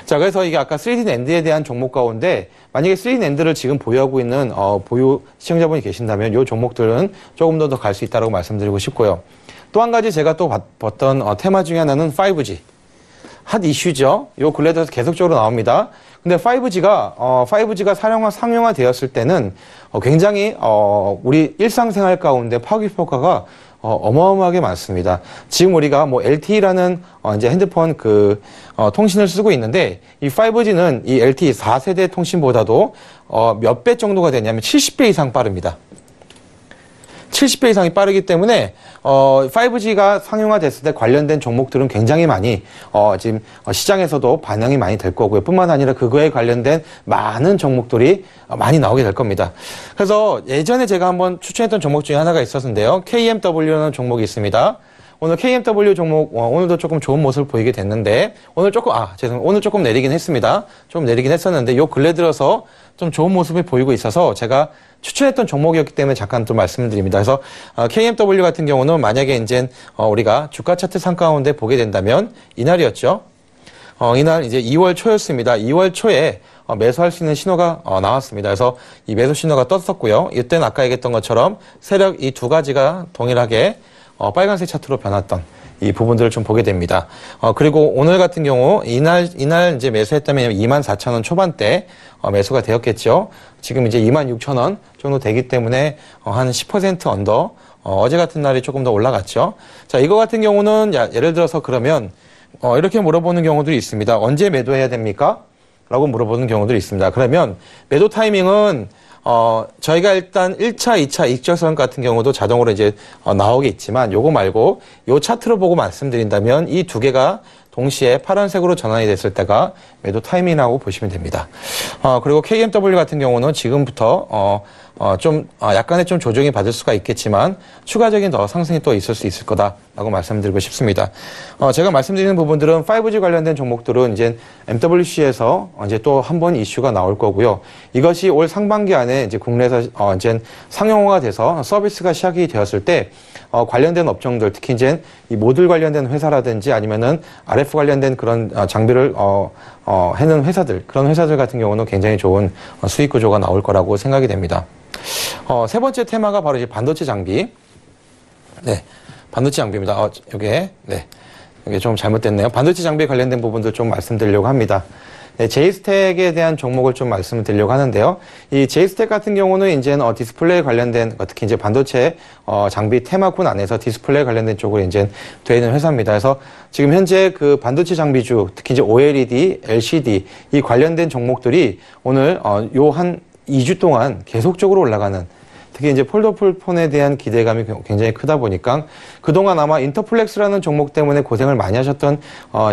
자, 그래서 이게 아까 3D 낸드에 대한 종목 가운데 만약에 3D 낸드를 지금 보유하고 있는 보유 시청자분이 계신다면 이 종목들은 조금 더 갈 수 있다라고 말씀드리고 싶고요. 또 한 가지 제가 또 봤던 테마 중에 하나는 5G. 핫 이슈죠. 요 근래에서 계속적으로 나옵니다. 근데 5G가 상용화 되었을 때는 굉장히 우리 일상생활 가운데 파급 효과가 어마어마하게 많습니다. 지금 우리가 뭐 LTE라는 이제 핸드폰 통신을 쓰고 있는데 이 5G는 이 LTE 4세대 통신보다도 몇 배 정도가 되냐면 70배 이상 빠릅니다. 70배 이상이 빠르기 때문에 5G가 상용화 됐을 때 관련된 종목들은 굉장히 많이 지금 시장에서도 반영이 많이 될 거고요. 뿐만 아니라 그거에 관련된 많은 종목들이 많이 나오게 될 겁니다. 그래서 예전에 제가 한번 추천했던 종목 중에 하나가 있었는데요. KMW라는 종목이 있습니다. 오늘 KMW 종목 오늘도 조금 좋은 모습을 보이게 됐는데 오늘 조금 내리긴 했습니다. 좀 내리긴 했었는데 요 근래 들어서 좀 좋은 모습을 보이고 있어서 제가 추천했던 종목이었기 때문에 잠깐 또 말씀을 드립니다. 그래서 KMW 같은 경우는 만약에 이제 우리가 주가 차트 상 가운데 보게 된다면 이날이었죠. 이날 이제 2월 초였습니다. 2월 초에 매수할 수 있는 신호가 나왔습니다. 그래서 이 매수 신호가 떴었고요. 이때는 아까 얘기했던 것처럼 세력 이 두 가지가 동일하게 빨간색 차트로 변했던 이 부분들을 좀 보게 됩니다. 그리고 오늘 같은 경우 이날 이제 매수했다면 24,000원 초반대 매수가 되었겠죠. 지금 이제 26,000원 정도 되기 때문에 한 10% 언더 어제 같은 날이 조금 더 올라갔죠. 자, 이거 같은 경우는 예를 들어서 그러면 이렇게 물어보는 경우들이 있습니다. 언제 매도해야 됩니까? 라고 물어보는 경우들이 있습니다. 그러면 매도 타이밍은 저희가 일단 1차, 2차 익절선 같은 경우도 자동으로 이제 나오겠지만 요거 말고 요 차트로 보고 말씀드린다면 이 두 개가 동시에 파란색으로 전환이 됐을 때가 매도 타이밍이라고 보시면 됩니다. 그리고 KMW 같은 경우는 지금부터 약간의 좀 조정이 받을 수가 있겠지만 추가적인 더 상승이 또 있을 수 있을 거다라고 말씀드리고 싶습니다. 제가 말씀드리는 부분들은 5G 관련된 종목들은 이제 MWC에서 이제 또 한 번 이슈가 나올 거고요. 이것이 올 상반기 안에 이제 국내에서 이제 상용화가 돼서 서비스가 시작이 되었을 때 관련된 업종들, 특히 이제 이 모듈 관련된 회사라든지 아니면은 RF 관련된 그런 장비를 해는 회사들, 그런 회사들 같은 경우는 굉장히 좋은 수익 구조가 나올 거라고 생각이 됩니다. 세 번째 테마가 바로 이제 반도체 장비. 네. 반도체 장비입니다. 요게 좀 잘못됐네요. 반도체 장비에 관련된 부분들 좀 말씀드리려고 합니다. 네, 제이스텍에 대한 종목을 좀 말씀을 드리려고 하는데요. 이 제이스텍 같은 경우는 이제 디스플레이 관련된, 특히 이제 반도체 장비 테마군 안에서 디스플레이 관련된 쪽으로 이제 되어 있는 회사입니다. 그래서 지금 현재 그 반도체 장비주, 특히 이제 OLED, LCD 이 관련된 종목들이 오늘 요 한 2주 동안 계속적으로 올라가는, 특히 이제 폴더블 폰에 대한 기대감이 굉장히 크다 보니까 그동안 아마 인터플렉스라는 종목 때문에 고생을 많이 하셨던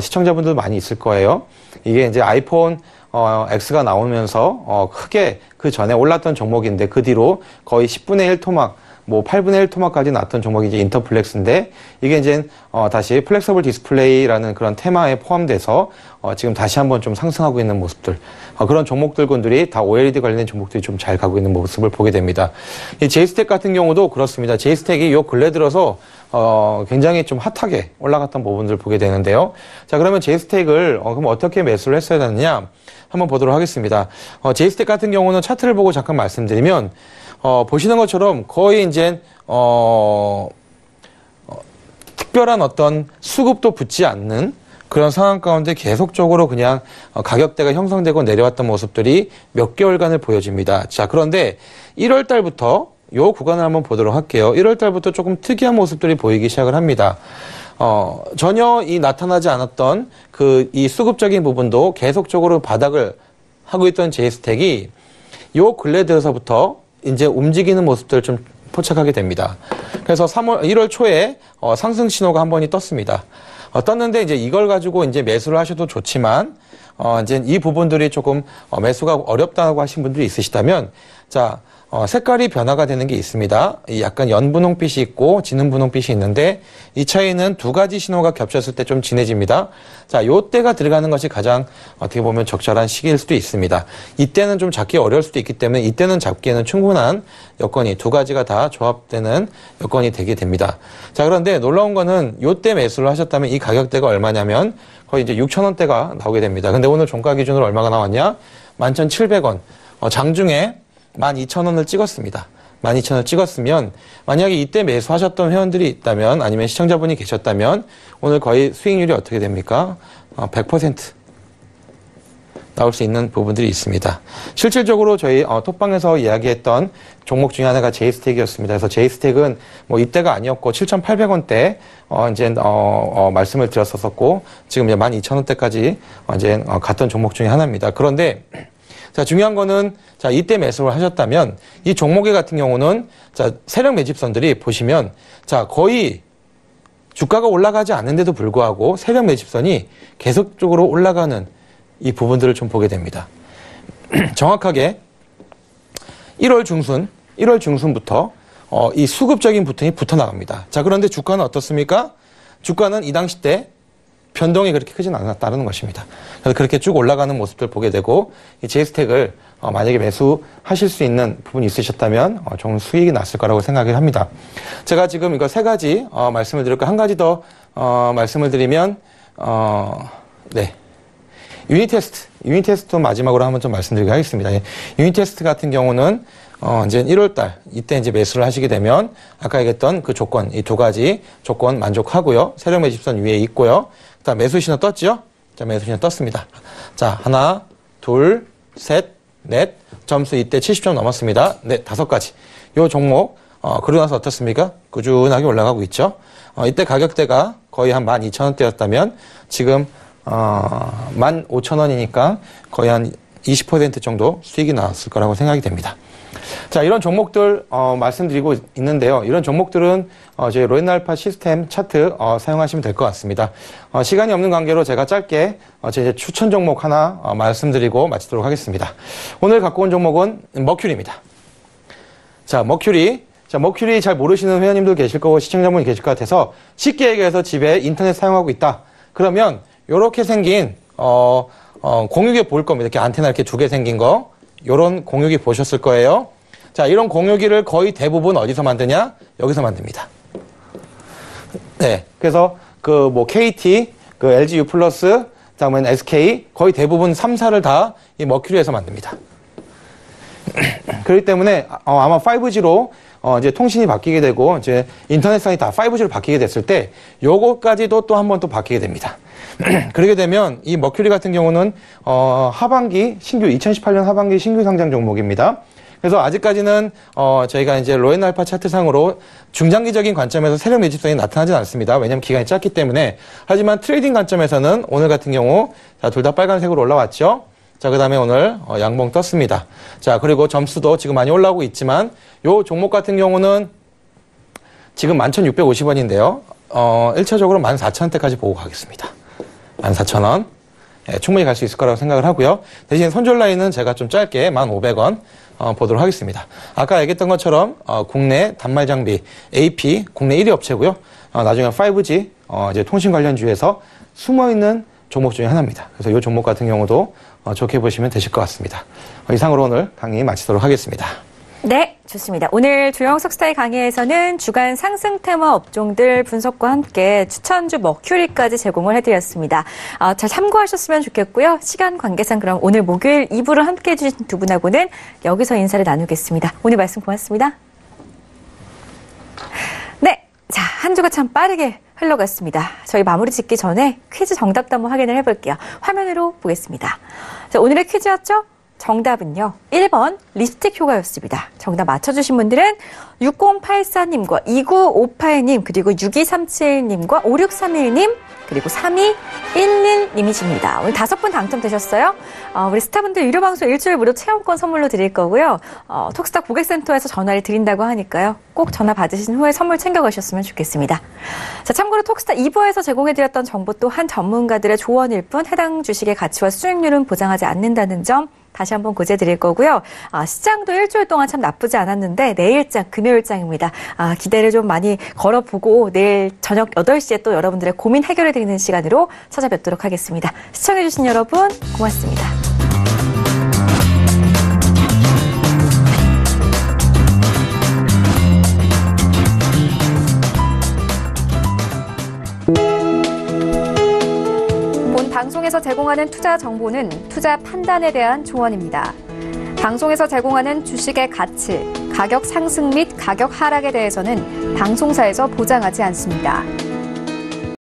시청자분들 많이 있을 거예요. 이게 이제 아이폰 X가 나오면서 크게 그 전에 올랐던 종목인데 그 뒤로 거의 10분의 1 토막, 뭐 8분의 1 토막까지 났던 종목이 이제 인터플렉스인데 이게 이제 다시 플렉서블 디스플레이라는 그런 테마에 포함돼서 지금 다시 한번 좀 상승하고 있는 모습들, 그런 종목들군들이 다 OLED 관련된 종목들이 좀 잘 가고 있는 모습을 보게 됩니다. 이 제이스텍 같은 경우도 그렇습니다. 제이스텍이 요 근래 들어서 굉장히 좀 핫하게 올라갔던 부분들을 보게 되는데요. 자, 그러면 제이스텍을 그럼 어떻게 매수를 했어야 되느냐 한번 보도록 하겠습니다. 제이스텍 같은 경우는 차트를 보고 잠깐 말씀드리면 보시는 것처럼 거의 이제 특별한 어떤 수급도 붙지 않는 그런 상황 가운데 계속적으로 그냥 가격대가 형성되고 내려왔던 모습들이 몇 개월간을 보여집니다. 자, 그런데 1월 달부터 요 구간을 한번 보도록 할게요. 1월 달부터 조금 특이한 모습들이 보이기 시작을 합니다. 전혀 나타나지 않았던 이 수급적인 부분도 계속적으로 바닥을 하고 있던 제이스텍이 요 근래 들어서부터 이제 움직이는 모습들을 좀 포착하게 됩니다. 그래서 1월 초에 상승 신호가 한 번이 떴습니다. 떴는데 이제 이걸 가지고 이제 매수를 하셔도 좋지만 이제 이 부분들이 조금 매수가 어렵다고 하신 분들이 있으시다면 자, 색깔이 변화가 되는 게 있습니다. 약간 연분홍빛이 있고 진한 분홍빛이 있는데 이 차이는 두 가지 신호가 겹쳤을 때 좀 진해집니다. 자, 요때가 들어가는 것이 가장 어떻게 보면 적절한 시기일 수도 있습니다. 이때는 좀 잡기 어려울 수도 있기 때문에 이때는 잡기에는 충분한 여건이 두 가지가 다 조합되는 여건이 되게 됩니다. 자, 그런데 놀라운 거는 요때 매수를 하셨다면 이 가격대가 얼마냐면 거의 이제 6,000원대가 나오게 됩니다. 근데 오늘 종가 기준으로 얼마가 나왔냐? 11,700원. 장중에 12,000원을 찍었습니다. 12,000원을 찍었으면 만약에 이때 매수하셨던 회원들이 있다면 아니면 시청자분이 계셨다면 오늘 거의 수익률이 어떻게 됩니까? 100% 나올 수 있는 부분들이 있습니다. 실질적으로 저희 톡방에서 이야기했던 종목 중에 하나가 제이스텍이었습니다. 그래서 제이스텍은 뭐 이때가 아니었고 7,800원대 이제 말씀을 드렸었고 지금 이제 12,000원대까지 이제 갔던 종목 중에 하나입니다. 그런데 자, 중요한 거는, 자, 이때 매수를 하셨다면, 이 종목의 같은 경우는, 자, 세력 매집선들이 보시면, 자, 거의 주가가 올라가지 않는데도 불구하고 세력 매집선이 계속적으로 올라가는 이 부분들을 좀 보게 됩니다. 정확하게 1월 중순부터, 이 수급적인 부통이 붙어 나갑니다. 자, 그런데 주가는 어떻습니까? 주가는 이 당시 때 변동이 그렇게 크진 않았다는 것입니다. 그래서 그렇게 쭉 올라가는 모습들 보게 되고 이 제이스텍을 만약에 매수하실 수 있는 부분이 있으셨다면 좋은 수익이 났을 거라고 생각을 합니다. 제가 지금 이거 세 가지 말씀을 드렸고 한 가지 더 말씀을 드리면 네. 유닛 테스트 마지막으로 한번 좀 말씀드리게 하겠습니다. 예. 유닛 테스트 같은 경우는 이제 1월달 이때 이제 매수를 하시게 되면 아까 얘기했던 그 조건, 이 두 가지 조건 만족하고요. 세력 매집선 위에 있고요. 그다음 매수 신호 떴죠? 자, 매수 신호 떴습니다. 자, 하나, 둘, 셋, 넷. 점수 이때 70점 넘었습니다. 네, 5가지. 요 종목 그러고 나서 어떻습니까? 꾸준하게 올라가고 있죠. 이때 가격대가 거의 한 12,000원대였다면 지금 15,000원이니까 거의 한 20% 정도 수익이 나왔을 거라고 생각이 됩니다. 자, 이런 종목들 말씀드리고 있는데요. 이런 종목들은 저희 로엔알파 시스템 차트 사용하시면 될 것 같습니다. 시간이 없는 관계로 제가 짧게 제 추천 종목 하나 말씀드리고 마치도록 하겠습니다. 오늘 갖고 온 종목은 머큐리입니다. 자, 머큐리 잘 모르시는 회원님도 계실 거고 시청자분이 계실 것 같아서 쉽게 얘기해서 집에 인터넷 사용하고 있다. 그러면 이렇게 생긴 공유기 볼 겁니다. 이렇게 안테나 이렇게 2개 생긴 거. 요런 공유기 보셨을 거예요. 자, 이런 공유기를 거의 대부분 어디서 만드냐? 여기서 만듭니다. 네. 그래서 KT, LG U+, 그다음엔 SK 거의 대부분 3사를 다 이 머큐리에서 만듭니다. 그렇기 때문에 아마 5G로 이제 통신이 바뀌게 되고 이제 인터넷상이 다 5G로 바뀌게 됐을 때 요거까지도 또 한 번 또 바뀌게 됩니다. 그러게 되면 이 머큐리 같은 경우는 하반기 신규 2018년 하반기 신규 상장 종목입니다. 그래서 아직까지는 저희가 이제 로엔알파 차트상으로 중장기적인 관점에서 세력 매집성이 나타나진 않습니다. 왜냐하면 기간이 짧기 때문에. 하지만 트레이딩 관점에서는 오늘 같은 경우 둘 다 빨간색으로 올라왔죠. 자, 그 다음에 오늘 양봉 떴습니다. 자, 그리고 점수도 지금 많이 올라오고 있지만 요 종목 같은 경우는 지금 11,650원인데요. 1차적으로 14,000원대까지 보고 가겠습니다. 14,000원. 예, 충분히 갈 수 있을 거라고 생각을 하고요. 대신 손절 라인은 제가 좀 짧게 1,500원 보도록 하겠습니다. 아까 얘기했던 것처럼 국내 단말 장비 AP 국내 1위 업체고요. 나중에 5G 이제 통신 관련주에서 숨어 있는 종목 중에 하나입니다. 그래서 이 종목 같은 경우도 좋게 보시면 되실 것 같습니다. 이상으로 오늘 강의 마치도록 하겠습니다. 네, 좋습니다. 오늘 조영석 스타의 강의에서는 주간 상승 테마 업종들 분석과 함께 추천주 머큐리까지 제공을 해드렸습니다. 잘 참고하셨으면 좋겠고요. 시간 관계상 그럼 오늘 목요일 2부를 함께 해주신 두 분하고는 여기서 인사를 나누겠습니다. 오늘 말씀 고맙습니다. 네, 자, 한 주가 참 빠르게 흘러갔습니다. 저희 마무리 짓기 전에 퀴즈 정답도 한번 확인을 해볼게요. 화면으로 보겠습니다. 자, 오늘의 퀴즈였죠? 정답은요. 1번 립스틱 효과였습니다. 정답 맞춰주신 분들은 6084님과 2958님 그리고 6237님과 5631님 그리고 3211님이십니다. 오늘 5분 당첨되셨어요. 우리 스타분들 유료방송 일주일 무료 체험권 선물로 드릴 거고요. 톡스타 고객센터에서 전화를 드린다고 하니까요. 꼭 전화 받으신 후에 선물 챙겨가셨으면 좋겠습니다. 자, 참고로 톡스타 2부에서 제공해드렸던 정보 또한 전문가들의 조언일 뿐 해당 주식의 가치와 수익률은 보장하지 않는다는 점 다시 한번 고지해드릴 거고요. 시장도 일주일 동안 참 나쁘지 않았는데 내일장, 금요일장입니다. 기대를 좀 많이 걸어보고 내일 저녁 8시에 또 여러분들의 고민 해결해드리는 시간으로 찾아뵙도록 하겠습니다. 시청해주신 여러분 고맙습니다. 방송에서 제공하는 투자 정보는 투자 판단에 대한 조언입니다. 방송에서 제공하는 주식의 가치, 가격 상승 및 가격 하락에 대해서는 방송사에서 보장하지 않습니다.